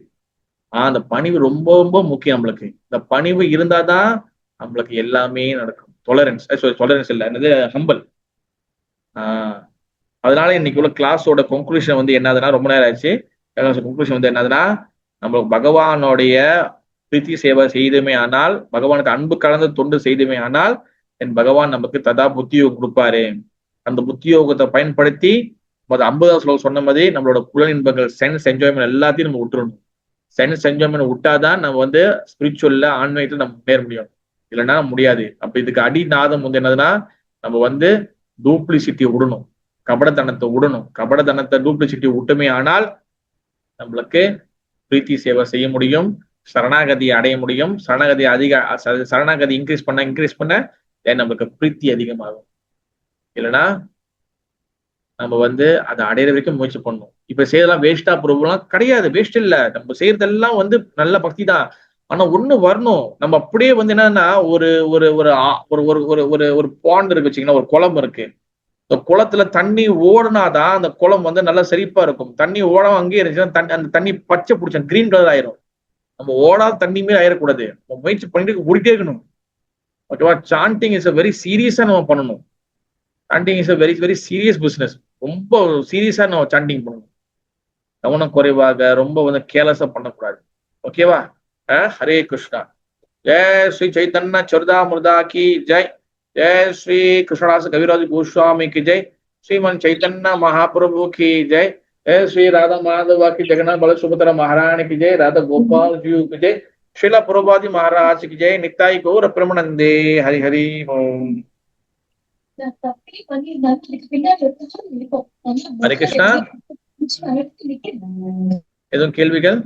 அந்த பணிவு ரொம்ப ரொம்ப முக்கியம் நம்மளுக்கு. இந்த பணிவு இருந்தாதான் நம்மளுக்கு எல்லாமே நடக்கும். டொலரன்ஸ் இல்ல, என்னது? ஹம்பல். அதனால இன்னைக்கு உள்ள கிளாஸோட கன்க்ளூஷன் வந்து என்னதுன்னா, ரொம்ப நேரம் ஆச்சு. கன்க்ளூஷன் வந்து என்னதுன்னா, நம்ம பகவானுடைய பிரீத்தி சேவை செய்துமே ஆனால், பகவானுக்கு அன்பு கலந்து தொண்டு செய்துமே ஆனால், என் பகவான் நமக்கு ததா புத்தியோகம் கொடுப்பாரு. அந்த புத்தியோகத்தை பயன்படுத்தி 50வது ஸ்லோகம் சொன்ன மாதிரி நம்மளோட புலன் இன்பங்கள், சென்ஸ் என்ஜாய்மெண்ட் எல்லாத்தையும் நம்ம விட்டுறணும். சென்ஸ் என்ஜாய்மெண்ட் விட்டாதான் நம்ம வந்து ஸ்பிரிச்சுவல்ல, ஆன்மீகத்தில் நம்ம முன்னேற முடியும். இல்லைன்னா முடியாது. அப்ப இதுக்கு அடிநாதம் வந்து என்னதுன்னா, நம்ம வந்து டூப்ளிசிட்டியை விடணும், கபடத்தனத்தை விடணும். கபடத்தனத்தை டூப்ளிசிட்டி விட்டுமே ஆனால் நம்மளுக்கு பிரீத்தி சேவை செய்ய முடியும், சரணாகதியை அடைய முடியும். சரணாகதி இன்க்ரீஸ் பண்ண நம்மளுக்கு பிரீத்தி அதிகமாகும். இல்லைன்னா நம்ம வந்து அதை அடையிற வரைக்கும் முயற்சி பண்ணணும். இப்ப செய்யறதெல்லாம் வேஸ்டா ப்ரூவ்லாம் கிடையாது, வேஸ்ட் இல்ல. நம்ம செய்யறதெல்லாம் வந்து நல்ல பக்தி தான். ஆனா ஒண்ணு வரணும், நம்ம அப்படியே வந்து என்னன்னா, ஒரு ஒரு ஒரு ஒரு ஒரு ஒரு ஒரு பாண்ட் இருக்கு வச்சுங்கன்னா, ஒரு குளம் இருக்கு. இந்த குளத்துல தண்ணி ஓடுனாதான் அந்த குளம் வந்து நல்லா செழிப்பா இருக்கும். தண்ணி ஓடாம அங்கேயே இருந்துச்சுன்னா அந்த தண்ணி பச்சை பிடிச்ச கிரீன் கலர் ஆயிரும். நம்ம ஓடாத தண்ணியுமே ஆயிடக்கூடாது. நம்ம முயற்சி பண்ணிட்டு ஓடிட்டே இருக்கணும். ஓகேவா? சாண்டிங் இஸ் வெரி சீரியஸா நம்ம பண்ணணும். Sanding is very very serious business. ரொம்ப சீரியஸா நம்ம சாண்டிங் பண்ணணும். கவனம் குறைவாக ரொம்ப வந்து கேர்லெஸ்ஸா பண்ணக்கூடாது. ஓகேவா? ஹரே கிருஷ்ணா. ஜெய் ஸ்ரீ சைத்தன்ய சரிதாமிருதா கி ஜெய். जय श्री कृष्णदास कविराज गोस्वामी की जय. श्रीमन चैतन्य महाप्रभु की जय. जय श्री राधा माधव की जगन्नाथ बल सुभद्रा महारानी की जय. राधा गोपाल जी की जय. श्रीला प्रभुपाद महाराज की जय. नित्याय गौर प्रेमानंदे. हरि हरि ओम. हरे कृष्णा. எதுவும் கேள்விகள்?